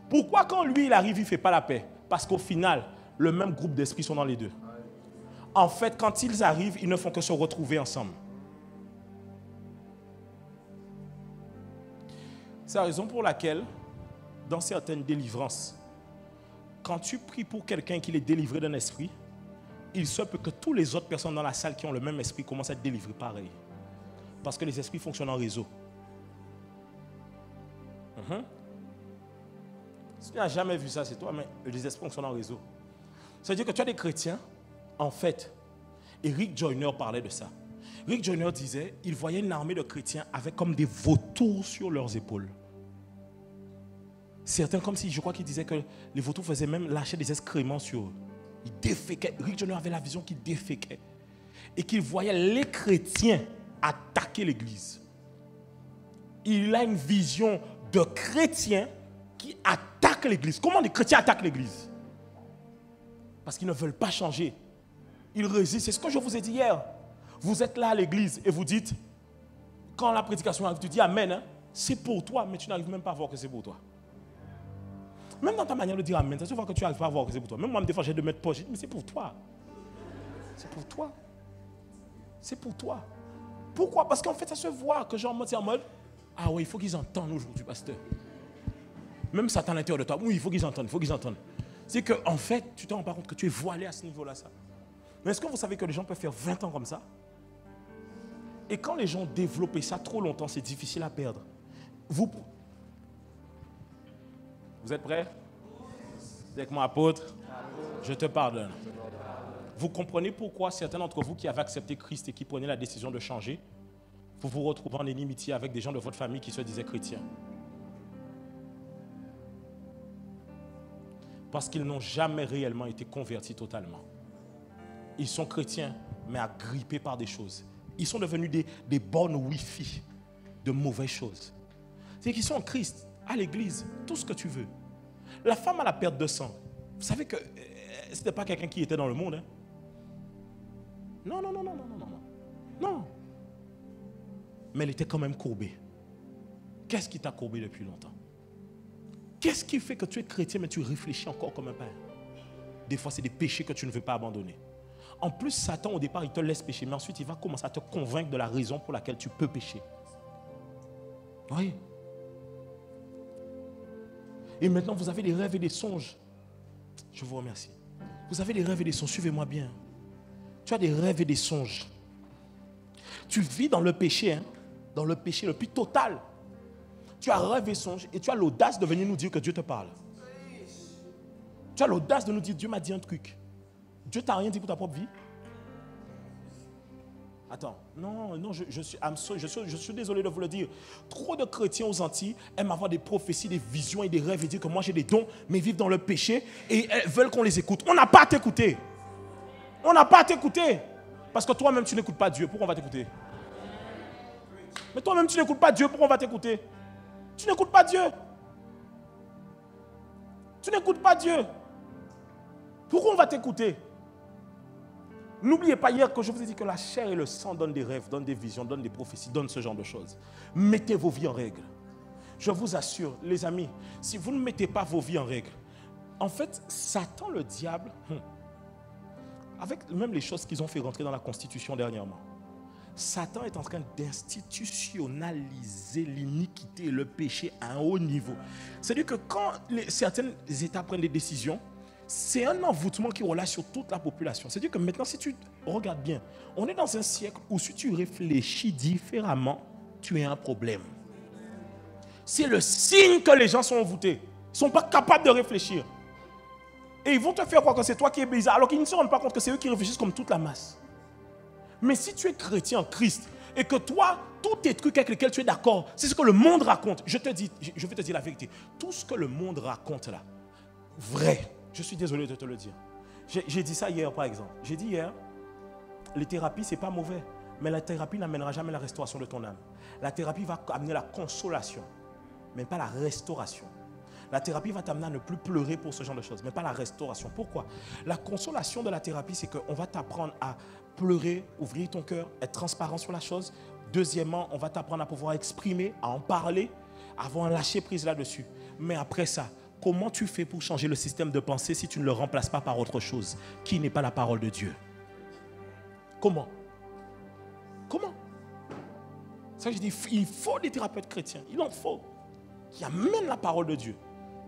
Pourquoi quand lui, il arrive, il ne fait pas la paix? Parce qu'au final, le même groupe d'esprits sont dans les deux. En fait, quand ils arrivent, ils ne font que se retrouver ensemble. C'est la raison pour laquelle, dans certaines délivrances, quand tu pries pour quelqu'un qui est délivré d'un esprit, il se peut que toutes les autres personnes dans la salle qui ont le même esprit commencent à être délivrées pareil. Parce que les esprits fonctionnent en réseau. Si tu n'as jamais vu ça, c'est toi, mais les esprits fonctionnent en réseau. Ça veut dire que tu as des chrétiens, en fait, et Rick Joyner parlait de ça. Rick Joyner disait, il voyait une armée de chrétiens avec comme des vautours sur leurs épaules. Certains, comme si, je crois qu'il disait que les vautours faisaient même lâcher des excréments sur eux. Ils déféquaient. Rick Joyner avait la vision qu'il déféquait. Et qu'il voyait les chrétiens attaquer l'église. Il a une vision de chrétiens qui attaquent l'église. Comment les chrétiens attaquent l'église? Parce qu'ils ne veulent pas changer. Ils résistent. C'est ce que je vous ai dit hier. Vous êtes là à l'église et vous dites, quand la prédication arrive, tu dis Amen, hein, c'est pour toi, mais tu n'arrives même pas à voir que c'est pour toi. Même dans ta manière de dire Amen, ça se voit que tu n'arrives pas à voir que c'est pour toi. Même moi, des fois, j'ai de mettre poche, mais c'est pour toi. C'est pour toi. C'est pour toi. Pourquoi? Parce qu'en fait, ça se voit que genre, c'est en mode, ah oui, il faut qu'ils entendent aujourd'hui, pasteur. Même Satan à l'intérieur de toi, oui, il faut qu'ils entendent, il faut qu'ils entendent. C'est qu'en fait, tu ne te rends pas compte que tu es voilé à ce niveau-là, ça. Mais est-ce que vous savez que les gens peuvent faire 20 ans comme ça? Et quand les gens développent ça trop longtemps, c'est difficile à perdre. Vous êtes prêts? Avec moi, apôtre, je te pardonne. Vous comprenez pourquoi certains d'entre vous qui avaient accepté Christ et qui prenaient la décision de changer, vous vous retrouvez en inimitié avec des gens de votre famille qui se disaient chrétiens. Parce qu'ils n'ont jamais réellement été convertis totalement. Ils sont chrétiens, mais agrippés par des choses. Ils sont devenus des bornes Wi-Fi de mauvaises choses. C'est qu'ils sont en Christ, à l'église, tout ce que tu veux. La femme à la perte de sang, vous savez que ce n'était pas quelqu'un qui était dans le monde. Hein? Non. Non. Mais elle était quand même courbée. Qu'est-ce qui t'a courbé depuis longtemps? Qu'est-ce qui fait que tu es chrétien, mais tu réfléchis encore comme un père? Des fois, c'est des péchés que tu ne veux pas abandonner. En plus, Satan, au départ, il te laisse pécher, mais ensuite, il va commencer à te convaincre de la raison pour laquelle tu peux pécher. Oui. Et maintenant, vous avez des rêves et des songes. Je vous remercie. Vous avez des rêves et des songes, suivez-moi bien. Tu as des rêves et des songes. Tu vis dans le péché, hein, dans le péché le plus total. Tu as rêve et songe et tu as l'audace de venir nous dire que Dieu te parle. Tu as l'audace de nous dire, Dieu m'a dit un truc. Dieu t'a rien dit pour ta propre vie? Attends, non, je suis désolé de vous le dire. Trop de chrétiens aux Antilles aiment avoir des prophéties, des visions et des rêves et dire que moi j'ai des dons, mais vivent dans le péché et veulent qu'on les écoute. On n'a pas à t'écouter. On n'a pas à t'écouter. Parce que toi-même tu n'écoutes pas Dieu. Pourquoi on va t'écouter? Mais toi-même tu n'écoutes pas Dieu. Pourquoi on va t'écouter? Tu n'écoutes pas Dieu. Tu n'écoutes pas Dieu. Pourquoi on va t'écouter? N'oubliez pas hier que je vous ai dit que la chair et le sang donnent des rêves, donnent des visions, donnent des prophéties, donnent ce genre de choses. Mettez vos vies en règle. Je vous assure, les amis, si vous ne mettez pas vos vies en règle, en fait, Satan, le diable, avec même les choses qu'ils ont fait rentrer dans la Constitution dernièrement, Satan est en train d'institutionnaliser l'iniquité et le péché à un haut niveau. C'est-à-dire que quand certains États prennent des décisions, c'est un envoûtement qui relâche sur toute la population. C'est-à-dire que maintenant, si tu regardes bien, on est dans un siècle où si tu réfléchis différemment, tu as un problème. C'est le signe que les gens sont envoûtés. Ils ne sont pas capables de réfléchir. Et ils vont te faire croire que c'est toi qui es bizarre, alors qu'ils ne se rendent pas compte que c'est eux qui réfléchissent comme toute la masse. Mais si tu es chrétien en Christ Et que toi, tous tes trucs avec lesquels tu es d'accord, c'est ce que le monde raconte. Je vais te dire la vérité. Tout ce que le monde raconte là, vrai, je suis désolé de te le dire. J'ai dit ça hier par exemple. J'ai dit hier, les thérapies, ce n'est pas mauvais. Mais la thérapie n'amènera jamais la restauration de ton âme. La thérapie va amener la consolation, mais pas la restauration. La thérapie va t'amener à ne plus pleurer pour ce genre de choses, mais pas la restauration. Pourquoi? La consolation de la thérapie, c'est qu'on va t'apprendre à pleurer, ouvrir ton cœur, être transparent sur la chose. Deuxièmement, on va t'apprendre à pouvoir exprimer, à en parler, à avoir un lâcher-prise là-dessus. Mais après ça, comment tu fais pour changer le système de pensée si tu ne le remplaces pas par autre chose qui n'est pas la parole de Dieu? Comment? Comment? C'est ça que je dis, il faut des thérapeutes chrétiens, il en faut, qui amènent la parole de Dieu,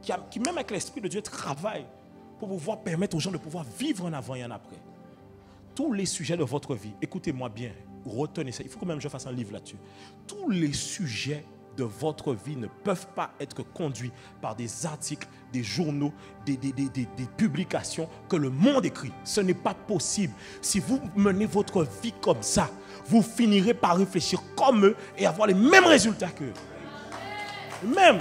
qui même avec l'Esprit de Dieu travaillent pour pouvoir permettre aux gens de pouvoir vivre en avant et en après. Tous les sujets de votre vie, écoutez-moi bien, retenez ça, il faut que même je fasse un livre là-dessus. Tous les sujets de votre vie ne peuvent pas être conduits par des articles, des journaux, des publications que le monde écrit. Ce n'est pas possible. Si vous menez votre vie comme ça, vous finirez par réfléchir comme eux et avoir les mêmes résultats qu'eux. Même.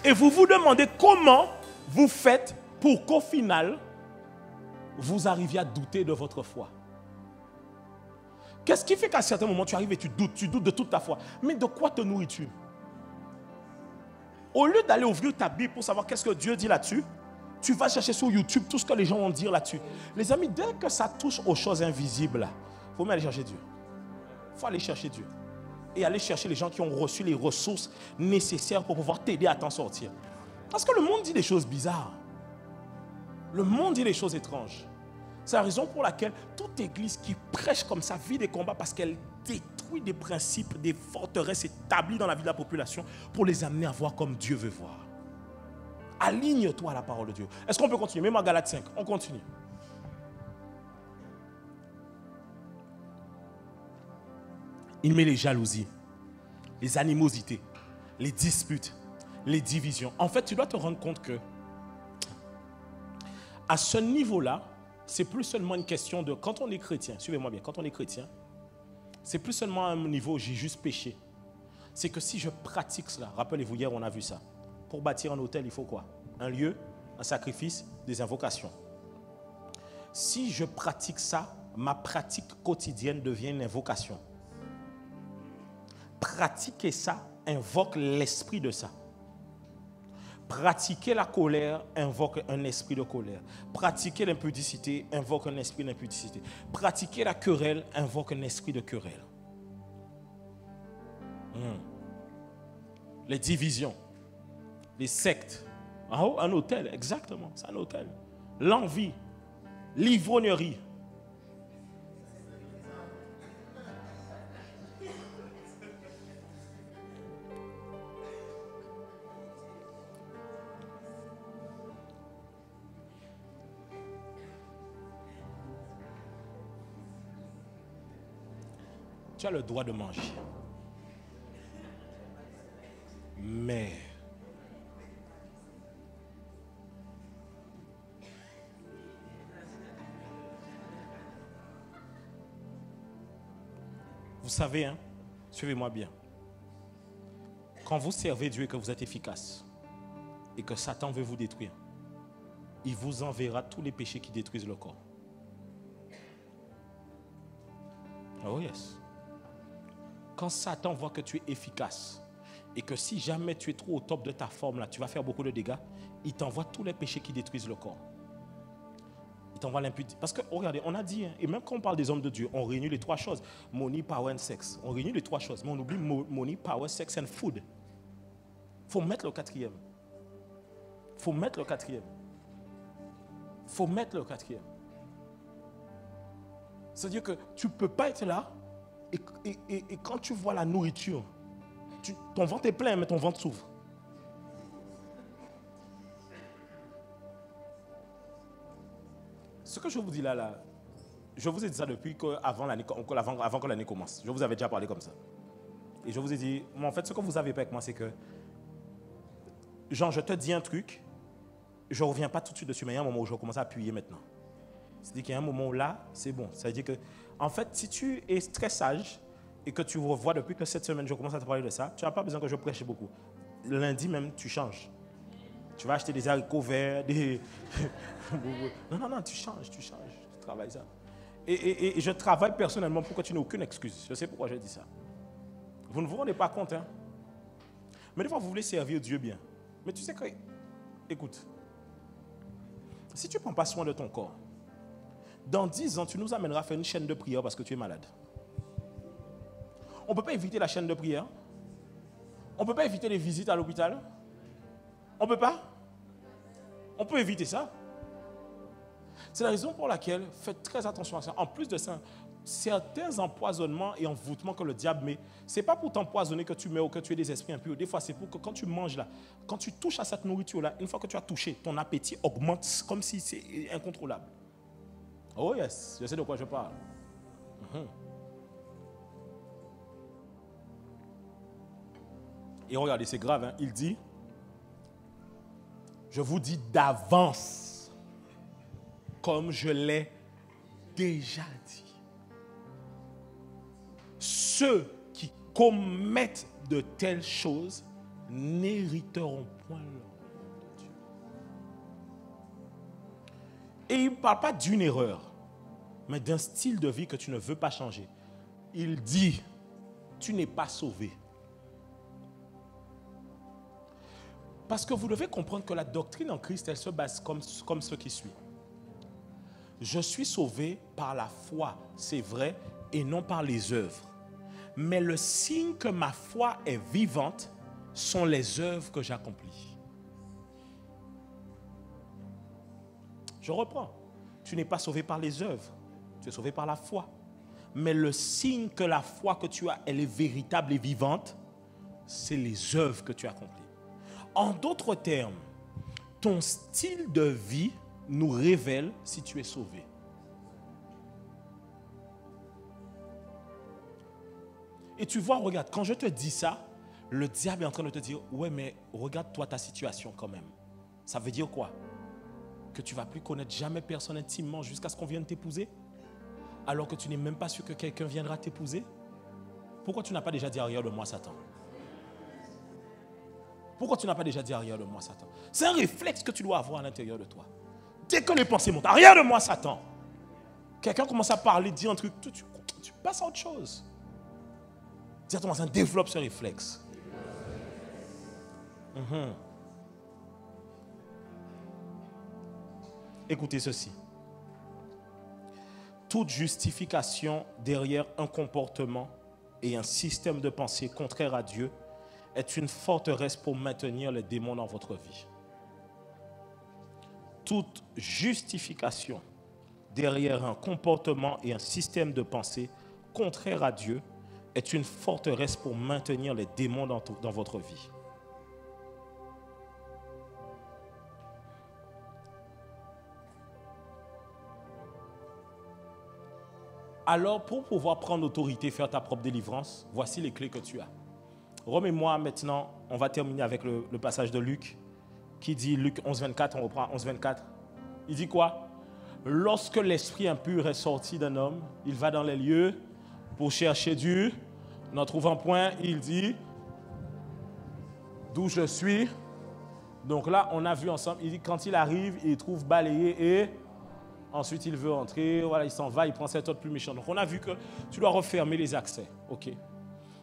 Et vous vous demandez comment vous faites pour qu'au final, vous arriviez à douter de votre foi. Qu'est-ce qui fait qu'à certains moments, tu arrives et tu doutes de toute ta foi? Mais de quoi te nourris-tu? Au lieu d'aller ouvrir ta Bible pour savoir qu'est-ce que Dieu dit là-dessus, tu vas chercher sur YouTube tout ce que les gens vont dire là-dessus. Les amis, dès que ça touche aux choses invisibles, il faut même aller chercher Dieu. Il faut aller chercher Dieu. Et aller chercher les gens qui ont reçu les ressources nécessaires pour pouvoir t'aider à t'en sortir. Parce que le monde dit des choses bizarres. Le monde dit des choses étranges. C'est la raison pour laquelle toute église qui prêche comme ça vit des combats parce qu'elle détruit des principes, des forteresses établies dans la vie de la population pour les amener à voir comme Dieu veut voir. Aligne-toi à la parole de Dieu. Est-ce qu'on peut continuer? Même en Galates 5, on continue. Il met les jalousies, les animosités, les disputes, les divisions. En fait, tu dois te rendre compte que à ce niveau-là, c'est plus seulement une question de, quand on est chrétien, suivez-moi bien, quand on est chrétien, c'est plus seulement un niveau où j'ai juste péché. C'est que si je pratique cela, rappelez-vous, hier on a vu ça, pour bâtir un hôtel, il faut quoi? Un lieu, un sacrifice, des invocations. Si je pratique ça, ma pratique quotidienne devient une invocation. Pratiquer ça invoque l'esprit de ça. Pratiquer la colère invoque un esprit de colère. Pratiquer l'impudicité invoque un esprit d'impudicité. Pratiquer la querelle invoque un esprit de querelle. Les divisions, les sectes. Oh, un hôtel, exactement, c'est un hôtel. L'envie, l'ivrognerie. Tu as le droit de manger. Mais vous savez, hein, suivez-moi bien. Quand vous servez Dieu et que vous êtes efficace et que Satan veut vous détruire, il vous enverra tous les péchés qui détruisent le corps. Oh yes. Quand Satan voit que tu es efficace et que si jamais tu es trop au top de ta forme, là, tu vas faire beaucoup de dégâts, il t'envoie tous les péchés qui détruisent le corps. Il t'envoie l'impudicité. Parce que, regardez, on a dit, hein, et même quand on parle des hommes de Dieu, on réunit les trois choses. Money, power and sex. On réunit les trois choses, mais on oublie money, power, sex and food. Il faut mettre le quatrième. Il faut mettre le quatrième. Il faut mettre le quatrième. C'est-à-dire que tu ne peux pas être là et quand tu vois la nourriture, ton ventre est plein, mais ton ventre s'ouvre. Ce que je vous dis là, je vous ai dit ça depuis avant que l'année commence. Je vous avais déjà parlé comme ça. Et je vous ai dit, mais en fait, ce que vous avez pas avec moi, c'est que, genre, je te dis un truc, je ne reviens pas tout de suite dessus, mais il y a un moment où je vais commencer à appuyer maintenant. C'est-à-dire qu'il y a un moment où là, c'est bon. C'est-à-dire que, en fait, si tu es très sage et que tu revois depuis que cette semaine, je commence à te parler de ça, tu n'as pas besoin que je prêche beaucoup. Lundi même, tu changes. Tu vas acheter des haricots verts, des... Non, tu changes, tu travailles ça. Et je travaille personnellement pour que tu n'aies aucune excuse. Je sais pourquoi je dis ça. Vous ne vous rendez pas compte, hein? Mais des fois, vous voulez servir Dieu bien. Mais tu sais que, écoute, si tu ne prends pas soin de ton corps, dans 10 ans, tu nous amèneras à faire une chaîne de prière parce que tu es malade. On ne peut pas éviter la chaîne de prière. On ne peut pas éviter les visites à l'hôpital. On ne peut pas. On peut éviter ça. C'est la raison pour laquelle faites très attention à ça. En plus de ça, certains empoisonnements et envoûtements que le diable met, ce n'est pas pour t'empoisonner que tu mets ou que tu aies des esprits impurs. Des fois, c'est pour que quand tu manges là, quand tu touches à cette nourriture-là, une fois que tu as touché, ton appétit augmente comme si c'est incontrôlable. Oh yes, je sais de quoi je parle. Et regardez, c'est grave, hein? Il dit, je vous dis d'avance, comme je l'ai déjà dit. Ceux qui commettent de telles choses n'hériteront point le royaume de Dieu. Et il ne parle pas d'une erreur, mais d'un style de vie que tu ne veux pas changer. Il dit, tu n'es pas sauvé. Parce que vous devez comprendre que la doctrine en Christ, elle se base comme ce qui suit. Je suis sauvé par la foi, c'est vrai, et non par les œuvres. Mais le signe que ma foi est vivante sont les œuvres que j'accomplis. Je reprends. Tu n'es pas sauvé par les œuvres, tu es sauvé par la foi. Mais le signe que la foi que tu as, elle est véritable et vivante, c'est les œuvres que tu accomplis. En d'autres termes, ton style de vie nous révèle si tu es sauvé. Et tu vois, regarde, quand je te dis ça, le diable est en train de te dire, ouais, mais regarde-toi ta situation quand même. Ça veut dire quoi? Que tu ne vas plus connaître jamais personne intimement jusqu'à ce qu'on vienne t'épouser? Alors que tu n'es même pas sûr que quelqu'un viendra t'épouser? Pourquoi tu n'as pas déjà dit arrière de moi, Satan? Pourquoi tu n'as pas déjà dit arrière de moi, Satan? C'est un réflexe que tu dois avoir à l'intérieur de toi. Dès que les pensées montent, arrière de moi, Satan. Quelqu'un commence à parler, dire un truc, tu passes à autre chose. Directement, ça développe ce réflexe. Écoutez ceci. Toute justification derrière un comportement et un système de pensée contraire à Dieu est une forteresse pour maintenir les démons dans votre vie. Toute justification derrière un comportement et un système de pensée contraire à Dieu est une forteresse pour maintenir les démons dans votre vie. Alors, pour pouvoir prendre l'autorité, faire ta propre délivrance, voici les clés que tu as. Remets-moi maintenant, on va terminer avec le passage de Luc, qui dit, Luc 11, 24, on reprend 11, 24. Il dit quoi? Lorsque l'esprit impur est sorti d'un homme, il va dans les lieux pour chercher Dieu. N'en trouvant point, il dit, d'où je suis. Donc là, on a vu ensemble, il dit, quand il arrive, il trouve balayé et ensuite il veut entrer, voilà, il s'en va, il prend cet autre plus méchant. Donc on a vu que tu dois refermer les accès, ok?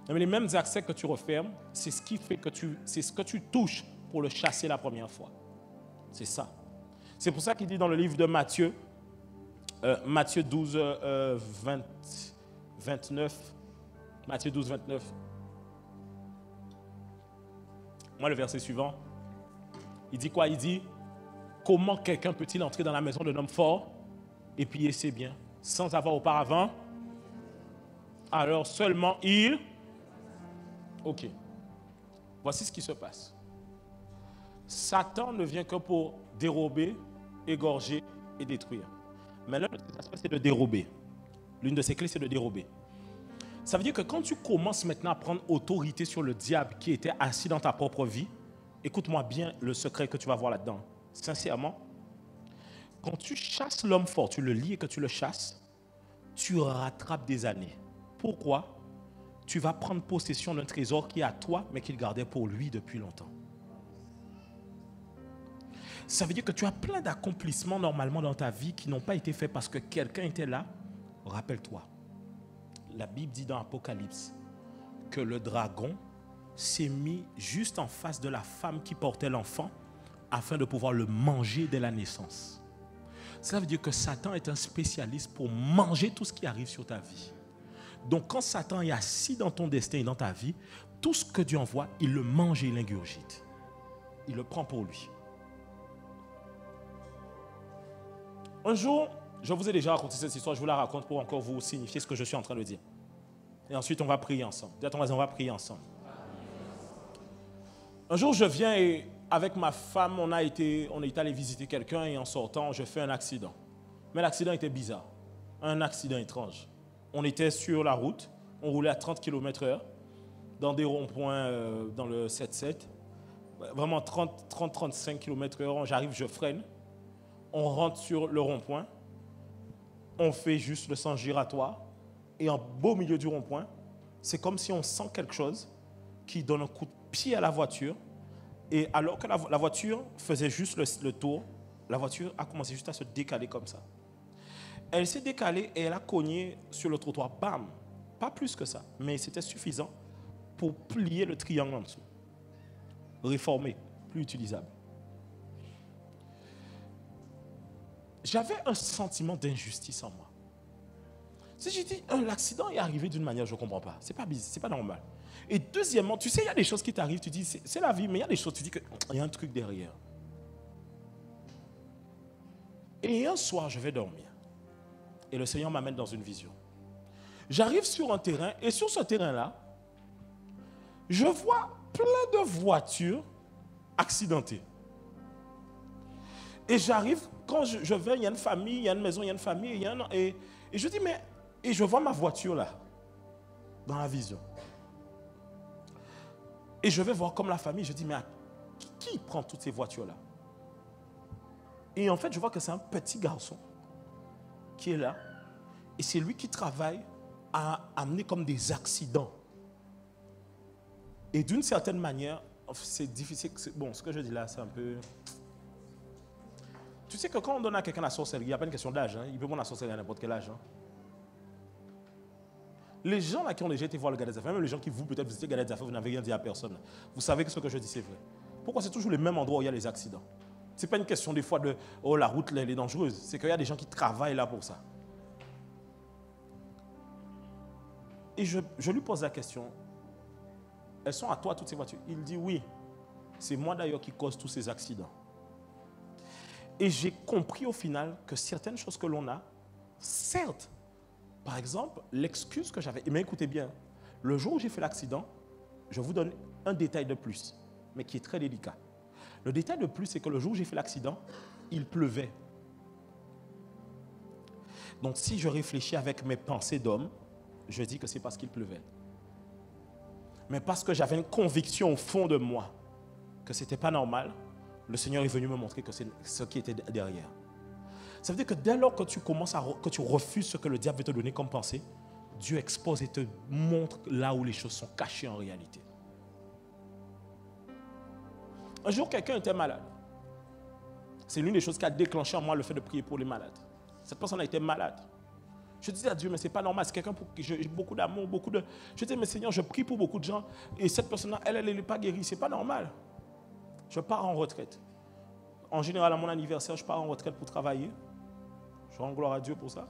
Mais les mêmes accès que tu refermes, c'est ce qui fait que c'est ce que tu touches pour le chasser la première fois. C'est ça. C'est pour ça qu'il dit dans le livre de Matthieu, Matthieu 12, 29, Matthieu 12, 29. Moi, le verset suivant, il dit quoi? Il dit, comment quelqu'un peut-il entrer dans la maison d'un homme fort et piller ses biens sans avoir auparavant? Alors seulement il... Ok. Voici ce qui se passe. Satan ne vient que pour dérober, égorger et détruire. Mais l'un de ses aspects, c'est de dérober. L'une de ses clés, c'est de dérober. Ça veut dire que quand tu commences maintenant à prendre autorité sur le diable qui était assis dans ta propre vie, écoute-moi bien le secret que tu vas voir là-dedans. Sincèrement, Quand tu chasses l'homme fort, tu le lis et que tu le chasses, tu rattrapes des années. Pourquoi? Tu vas prendre possession d'un trésor qui est à toi, mais qu'il gardait pour lui depuis longtemps. Ça veut dire que tu as plein d'accomplissements normalement dans ta vie qui n'ont pas été faits parce que quelqu'un était là. Rappelle-toi, la Bible dit dans Apocalypse que le dragon s'est mis juste en face de la femme qui portait l'enfant afin de pouvoir le manger dès la naissance. Ça veut dire que Satan est un spécialiste pour manger tout ce qui arrive sur ta vie. Donc quand Satan est assis dans ton destin et dans ta vie, tout ce que Dieu envoie, il le mange et il l'ingurgite. Il le prend pour lui. Un jour, je vous ai déjà raconté cette histoire, je vous la raconte pour encore vous signifier ce que je suis en train de dire. Et ensuite, on va prier ensemble. Dites-moi, on va prier ensemble. Un jour, je viens et avec ma femme, on est allé visiter quelqu'un et en sortant, je fais un accident. Mais l'accident était bizarre, un accident étrange. On était sur la route, on roulait à 30 km/h dans des ronds-points dans le 7-7. Vraiment 30-35 km/h, j'arrive, je freine. On rentre sur le rond-point, on fait juste le sens giratoire et en beau milieu du rond-point, c'est comme si on sent quelque chose qui donne un coup de pied à la voiture et alors que la voiture faisait juste le tour, la voiture a commencé juste à se décaler comme ça. Elle s'est décalée et elle a cogné sur le trottoir, bam, pas plus que ça, mais c'était suffisant pour plier le triangle en dessous. Réformé, plus utilisable. J'avais un sentiment d'injustice en moi. Si j'ai dit, l'accident est arrivé d'une manière, je ne comprends pas. Ce n'est pas normal. Et deuxièmement, tu sais, il y a des choses qui t'arrivent, tu dis, c'est la vie, mais il y a des choses, tu dis qu'il y a un truc derrière. Et un soir, je vais dormir. Et le Seigneur m'amène dans une vision. J'arrive sur un terrain, et sur ce terrain-là, je vois plein de voitures accidentées. Et j'arrive, quand je vais, il y a une famille, il y a une maison, il y a une famille, et je dis, mais, et je vois ma voiture là, dans la vision. Et je vais voir comme la famille, je dis, mais qui prend toutes ces voitures-là? Et en fait, je vois que c'est un petit garçon qui est là, et c'est lui qui travaille à amener comme des accidents. Et d'une certaine manière, c'est difficile, bon, ce que je dis là, c'est un peu... Tu sais que quand on donne à quelqu'un la sorcellerie, il n'y a pas une question d'âge. Hein. Il peut prendre la sorcellerie à n'importe quel âge. Hein. Les gens là qui ont déjà été voir le gars des affaires, même les gens qui vous peut-être visiter le gars des affaires, vous n'avez rien dit à personne. Vous savez que ce que je dis c'est vrai. Pourquoi c'est toujours les mêmes endroits où il y a les accidents? Ce n'est pas une question des fois de « oh la route elle est dangereuse ». C'est qu'il y a des gens qui travaillent là pour ça. Et je lui pose la question, elles sont à toi toutes ces voitures? Il dit oui. C'est moi d'ailleurs qui cause tous ces accidents. Et j'ai compris au final que certaines choses que l'on a, certes, par exemple, l'excuse que j'avais, mais écoutez bien, le jour où j'ai fait l'accident, je vous donne un détail de plus, mais qui est très délicat. Le détail de plus, c'est que le jour où j'ai fait l'accident, il pleuvait. Donc si je réfléchis avec mes pensées d'homme, je dis que c'est parce qu'il pleuvait. Mais parce que j'avais une conviction au fond de moi que ce n'était pas normal, le Seigneur est venu me montrer que c'est ce qui était derrière. Ça veut dire que dès lors que tu commences que tu refuses ce que le diable veut te donner comme pensée, Dieu expose et te montre là où les choses sont cachées en réalité. Un jour, quelqu'un était malade. C'est l'une des choses qui a déclenché en moi le fait de prier pour les malades. Cette personne a été malade. Je disais à Dieu, mais ce n'est pas normal, c'est quelqu'un pour qui j'ai beaucoup d'amour, Je disais, mais Seigneur, je prie pour beaucoup de gens et cette personne-là, elle n'est pas guérie, ce n'est pas normal. Je pars en retraite. En général, à mon anniversaire, je pars en retraite pour travailler. Je rends gloire à Dieu pour ça.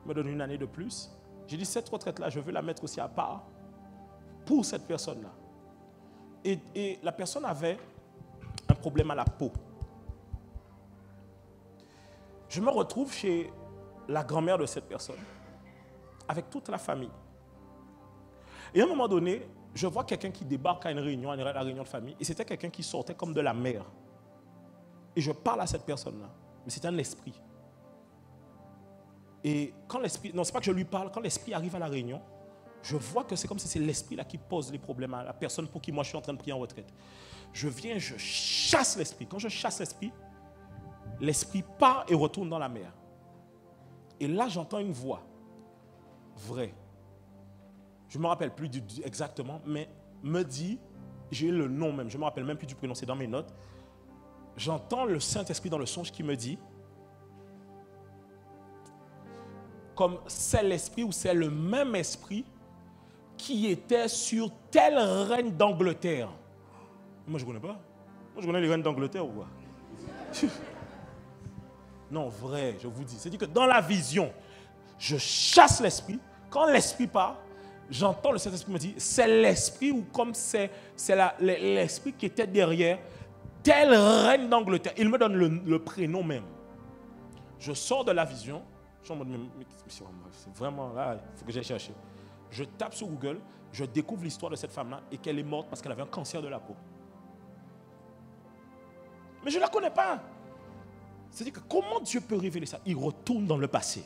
Il me donne une année de plus. J'ai dit, cette retraite-là, je veux la mettre aussi à part pour cette personne-là. Et la personne avait un problème à la peau. Je me retrouve chez la grand-mère de cette personne, avec toute la famille. Et à un moment donné, je vois quelqu'un qui débarque à une réunion, à la réunion de famille, et c'était quelqu'un qui sortait comme de la mer. Et je parle à cette personne-là, mais c'est un esprit. Et quand l'esprit, non, c'est pas que je lui parle, quand l'esprit arrive à la réunion, je vois que c'est comme si c'est l'esprit là qui pose les problèmes à la personne pour qui moi je suis en train de prier en retraite. Je viens, je chasse l'esprit. Quand je chasse l'esprit, l'esprit part et retourne dans la mer. Et là, j'entends une voix vraie. Je ne me rappelle plus exactement, mais me dit, j'ai le nom même, je ne me rappelle même plus du prénom, c'est dans mes notes. J'entends le Saint-Esprit dans le songe qui me dit, comme c'est l'esprit ou c'est le même esprit qui était sur telle reine d'Angleterre. Moi, je ne connais pas. Moi, je connais les reines d'Angleterre ou quoi? Non, vrai, je vous dis. C'est-à-dire que dans la vision, je chasse l'esprit. Quand l'esprit part, j'entends le Saint-Esprit me dire, c'est l'esprit ou comme c'est l'esprit qui était derrière telle reine d'Angleterre. Il me donne le prénom même. Je sors de la vision. Je suis en mode, c'est vraiment là, il faut que j'aille chercher. Je tape sur Google, je découvre l'histoire de cette femme-là et qu'elle est morte parce qu'elle avait un cancer de la peau. Mais je ne la connais pas. C'est-à-dire que comment Dieu peut révéler ça? Il retourne dans le passé.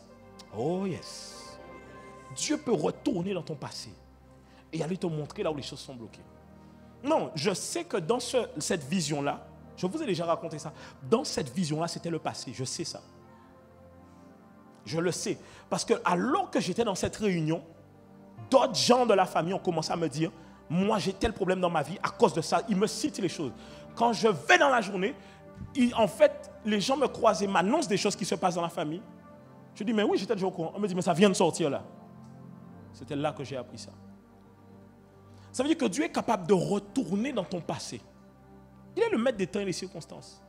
Oh yes. Dieu peut retourner dans ton passé et aller te montrer là où les choses sont bloquées. Non, je sais que dans cette vision-là, je vous ai déjà raconté ça, dans cette vision-là, c'était le passé, je sais ça. Je le sais. Parce que alors que j'étais dans cette réunion, d'autres gens de la famille ont commencé à me dire, moi j'ai tel problème dans ma vie, à cause de ça, ils me citent les choses. Quand je vais dans la journée, en fait, les gens me croisent et m'annoncent des choses qui se passent dans la famille. Je dis, mais oui, j'étais déjà au courant. On me dit, mais ça vient de sortir là. C'était là que j'ai appris ça. Ça veut dire que Dieu est capable de retourner dans ton passé. Il est le maître des temps et des circonstances.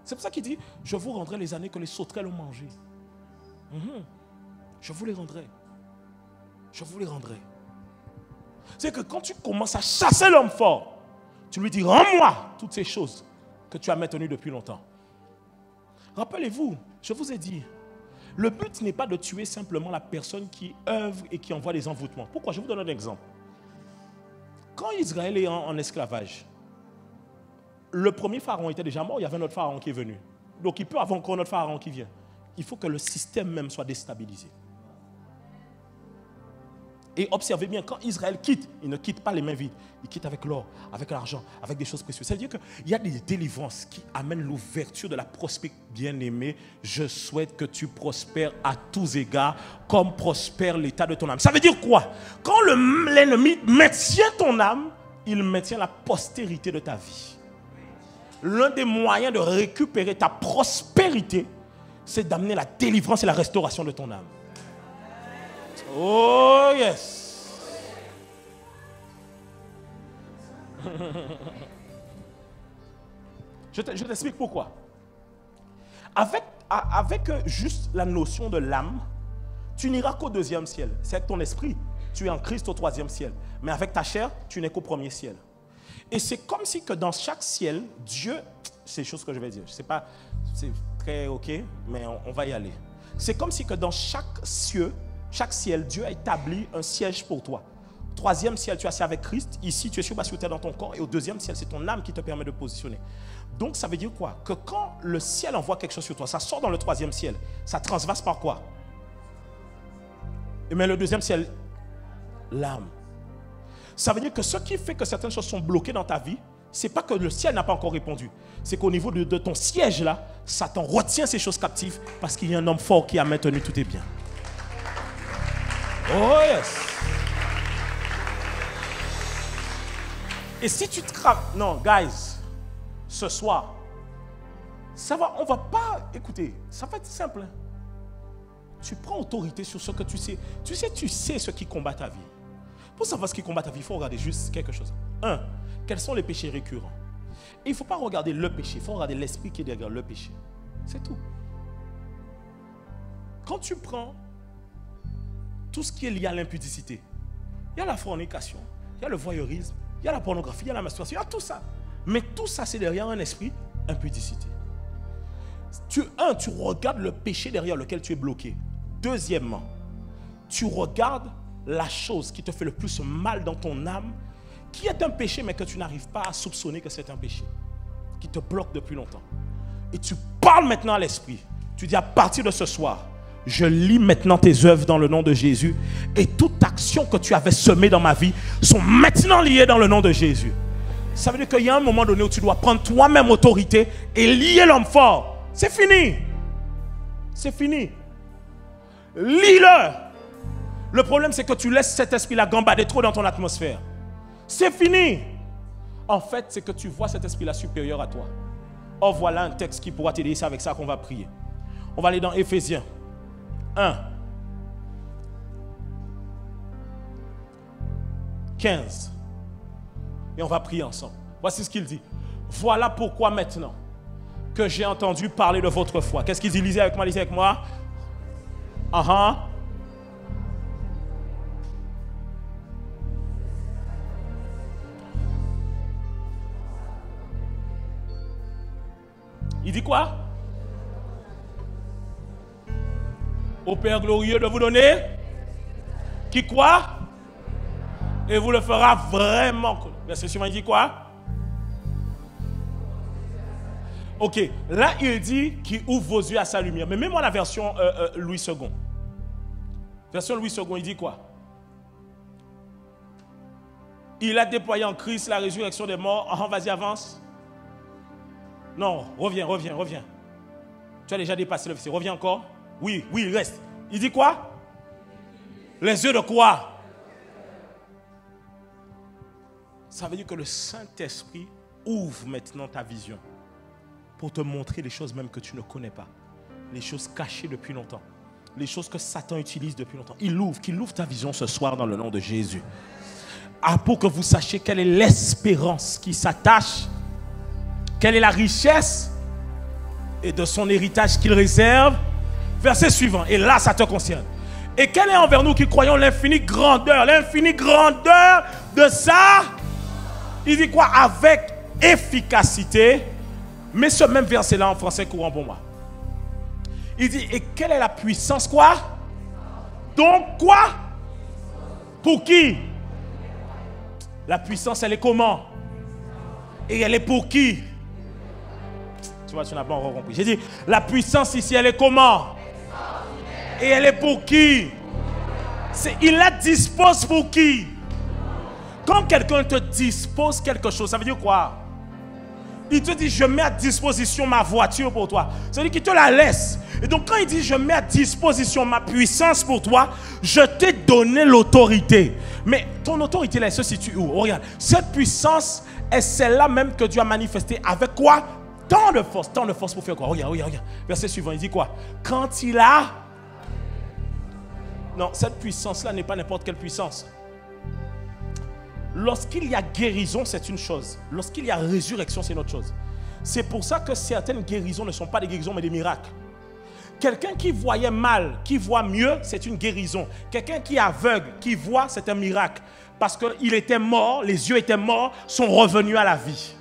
C'est pour ça qu'il dit, je vous rendrai les années que les sauterelles ont mangées. Je vous les rendrai. Je vous les rendrai. C'est que quand tu commences à chasser l'homme fort, tu lui dis, rends-moi toutes ces choses que tu as maintenues depuis longtemps. Rappelez-vous, je vous ai dit, le but n'est pas de tuer simplement la personne qui œuvre et qui envoie des envoûtements. Pourquoi? Je vous donne un exemple. Quand Israël est en esclavage, le premier pharaon était déjà mort, il y avait un autre pharaon qui est venu. Donc il peut avoir encore un autre pharaon qui vient. Il faut que le système même soit déstabilisé. Et observez bien, quand Israël quitte, il ne quitte pas les mains vides. Il quitte avec l'or, avec l'argent, avec des choses précieuses. Ça veut dire qu'il y a des délivrances qui amènent l'ouverture de la prospérité. Bien-aimé, je souhaite que tu prospères à tous égards, comme prospère l'état de ton âme. Ça veut dire quoi? Quand l'ennemi maintient ton âme, il maintient la postérité de ta vie. L'un des moyens de récupérer ta prospérité, c'est d'amener la délivrance et la restauration de ton âme. Oh yes. Je t'explique pourquoi. Avec juste la notion de l'âme, tu n'iras qu'au deuxième ciel. C'est ton esprit. Tu es en Christ au troisième ciel. Mais avec ta chair, tu n'es qu'au premier ciel. Et c'est comme si que dans chaque ciel, Dieu, c'est des choses que je vais dire, je sais pas, c'est très ok, mais on va y aller. C'est comme si que dans chaque ciel, Dieu a établi un siège pour toi. Troisième ciel, tu es assis avec Christ. Ici, tu es sur terre dans ton corps. Et au deuxième ciel, c'est ton âme qui te permet de positionner. Donc, ça veut dire quoi? Que quand le ciel envoie quelque chose sur toi, ça sort dans le troisième ciel. Ça transvase par quoi? Mais le deuxième ciel, l'âme. Ça veut dire que ce qui fait que certaines choses sont bloquées dans ta vie, ce n'est pas que le ciel n'a pas encore répondu. C'est qu'au niveau de ton siège là, Satan retient ces choses captives parce qu'il y a un homme fort qui a maintenu tout est bien. Oh yes. Et si tu te crames, non, guys, ce soir, ça va, on va pas, écoutez, ça va être simple. Tu prends autorité sur ce que tu sais. Tu sais ce qui combat ta vie. Pour savoir ce qui combat ta vie, il faut regarder juste quelque chose. Un, quels sont les péchés récurrents? Et il ne faut pas regarder le péché, il faut regarder l'esprit qui est derrière le péché. C'est tout. Quand tu prends tout ce qui est lié à l'impudicité, il y a la fornication, il y a le voyeurisme, il y a la pornographie, il y a la masturbation, il y a tout ça. Mais tout ça, c'est derrière un esprit, impudicité. Tu regardes le péché derrière lequel tu es bloqué. Deuxièmement, tu regardes la chose qui te fait le plus mal dans ton âme, qui est un péché, mais que tu n'arrives pas à soupçonner que c'est un péché, qui te bloque depuis longtemps. Et tu parles maintenant à l'esprit. Tu dis à partir de ce soir, je lis maintenant tes œuvres dans le nom de Jésus, et toute action que tu avais semée dans ma vie sont maintenant liées dans le nom de Jésus. Ça veut dire qu'il y a un moment donné où tu dois prendre toi-même autorité et lier l'homme fort C'est fini. C'est fini. Lis-le. Le problème, c'est que tu laisses cet esprit-là gambader trop dans ton atmosphère. C'est fini. En fait, c'est que tu vois cet esprit-là supérieur à toi. Oh, voilà un texte qui pourra t'aider. C'est avec ça qu'on va prier. On va aller dans Éphésiens 1, 15. Et on va prier ensemble. Voici ce qu'il dit. Voilà pourquoi maintenant que j'ai entendu parler de votre foi. Qu'est-ce qu'il dit? Lisez avec moi, lisez avec moi. Il dit quoi? Au Père glorieux de vous donner. Qui quoi? Et vous le fera vraiment. Verset suivant, il dit quoi? Ok, là il dit qu'il ouvre vos yeux à sa lumière. Mais même dans la version Louis II. Version Louis II, il dit quoi? Il a déployé en Christ la résurrection des morts. Vas-y, avance. Non, reviens. Tu as déjà dépassé le verset. Reviens encore. Oui, reste. Il dit quoi? Les yeux de quoi? Ça veut dire que le Saint-Esprit ouvre maintenant ta vision pour te montrer les choses même que tu ne connais pas. Les choses cachées depuis longtemps. Les choses que Satan utilise depuis longtemps. Qu'il ouvre ta vision ce soir dans le nom de Jésus. Pour que vous sachiez quelle est l'espérance qui s'attache, quelle est la richesse et de son héritage qu'il réserve. Verset suivant. Et là, ça te concerne. Et quelle est envers nous qui croyons l'infinie grandeur de ça? Il dit quoi? Avec efficacité. Mais ce même verset-là en français courant pour moi. Il dit, et quelle est la puissance quoi? Donc quoi? Pour qui? La puissance, elle est comment? Et elle est pour qui? Tu vois, tu n'as pas encore compris. J'ai dit, la puissance ici, elle est comment? Et elle est pour qui? Il la dispose pour qui? Quand quelqu'un te dispose quelque chose, ça veut dire quoi? Il te dit, je mets à disposition ma voiture pour toi. Ça veut dire qu'il te la laisse. Et donc quand il dit, je mets à disposition ma puissance pour toi, je t'ai donné l'autorité. Mais ton autorité là, elle se situe où? Oh, regarde, cette puissance est celle-là même que Dieu a manifestée avec quoi? Tant de force pour faire quoi? Regarde. Verset suivant, il dit quoi? Quand il a... Non, cette puissance-là n'est pas n'importe quelle puissance. Lorsqu'il y a guérison, c'est une chose. Lorsqu'il y a résurrection, c'est une autre chose. C'est pour ça que certaines guérisons ne sont pas des guérisons, mais des miracles. Quelqu'un qui voyait mal, qui voit mieux, c'est une guérison. Quelqu'un qui est aveugle, qui voit, c'est un miracle. Parce qu'il était mort, les yeux étaient morts, sont revenus à la vie.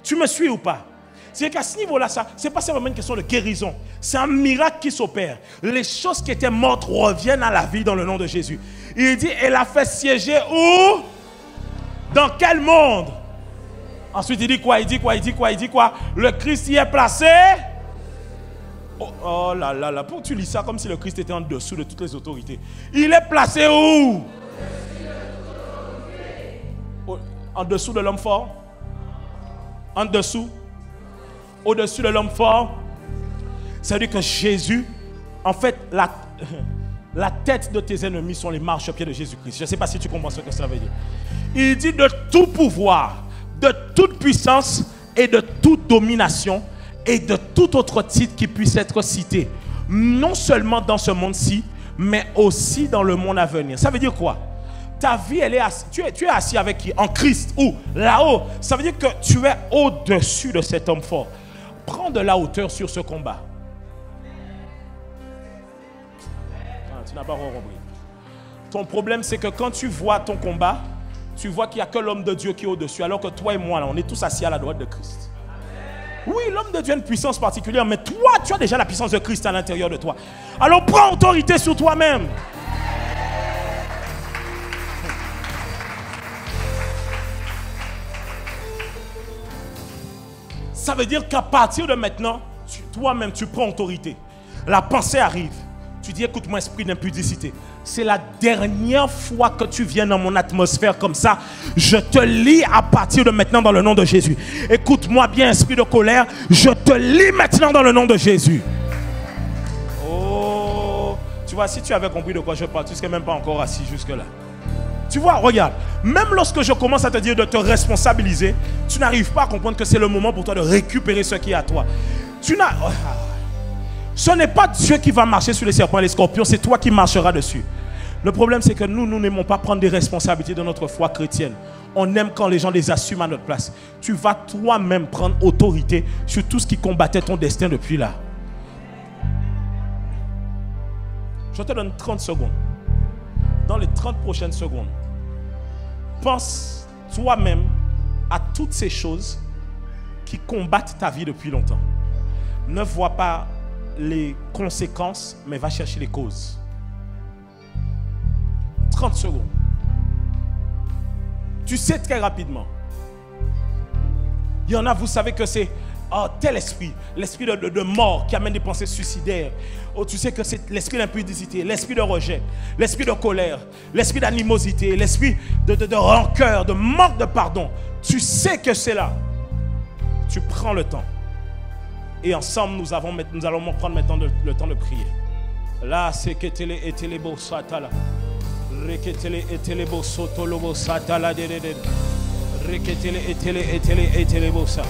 Tu me suis ou pas? C'est qu'à ce niveau-là, ce n'est pas seulement une question de guérison. C'est un miracle qui s'opère. Les choses qui étaient mortes reviennent à la vie dans le nom de Jésus. Il dit, elle a fait siéger où? Dans quel monde? Ensuite, il dit quoi? Le Christ y est placé. Oh là là, pourquoi tu lis ça comme si le Christ était en dessous de toutes les autorités? Il est placé où? En dessous de l'homme fort? En dessous? Au-dessus de l'homme fort? Ça veut dire que Jésus, en fait, la tête de tes ennemis sont les marchepieds de Jésus-Christ. Je ne sais pas si tu comprends ce que ça veut dire. Il dit de tout pouvoir, de toute puissance et de toute domination et de tout autre titre qui puisse être cité. Non seulement dans ce monde-ci, mais aussi dans le monde à venir. Ça veut dire quoi? Ta vie, elle est assis, tu es assis avec qui? En Christ. Où? Là-haut. Ça veut dire que tu es au-dessus de cet homme fort. Prends de la hauteur sur ce combat. Tu n'as pas compris. Ton problème, c'est que quand tu vois ton combat, tu vois qu'il n'y a que l'homme de Dieu qui est au-dessus, alors que toi et moi, là, on est tous assis à la droite de Christ. Oui, l'homme de Dieu a une puissance particulière, mais toi, tu as déjà la puissance de Christ à l'intérieur de toi. Alors prends autorité sur toi-même. Ça veut dire qu'à partir de maintenant, toi-même, tu prends autorité. La pensée arrive. Tu dis, écoute-moi, esprit d'impudicité. C'est la dernière fois que tu viens dans mon atmosphère comme ça. Je te lis à partir de maintenant dans le nom de Jésus. Écoute-moi bien, esprit de colère. Je te te lie maintenant dans le nom de Jésus. Oh, tu vois, si tu avais compris de quoi je parle, tu ne serais même pas encore assis jusque-là. Tu vois, regarde, même lorsque je commence à te dire de te responsabiliser, tu n'arrives pas à comprendre que c'est le moment pour toi de récupérer ce qui est à toi. Ce n'est pas Dieu qui va marcher sur les serpents et les scorpions, c'est toi qui marcheras dessus. Le problème, c'est que nous n'aimons pas prendre des responsabilités de notre foi chrétienne. On aime quand les gens les assument à notre place. Tu vas toi-même prendre autorité sur tout ce qui combattait ton destin depuis là. Je te donne 30 secondes. Dans les 30 prochaines secondes, pense toi-même à toutes ces choses qui combattent ta vie depuis longtemps. Ne vois pas les conséquences, mais va chercher les causes. 30 secondes. Tu sais très rapidement. Il y en a, vous savez que c'est tel esprit, l'esprit de mort qui amène des pensées suicidaires. Oh, tu sais que c'est l'esprit d'impudicité, l'esprit de rejet, l'esprit de colère, l'esprit d'animosité, l'esprit de rancœur, de manque de pardon. Tu sais que c'est là. Tu prends le temps. Et ensemble, nous allons prendre maintenant le temps de prier. Là, c'est que télé beau satala. Reketele etele bo sotolo bo satala de. Reketele etele bosa.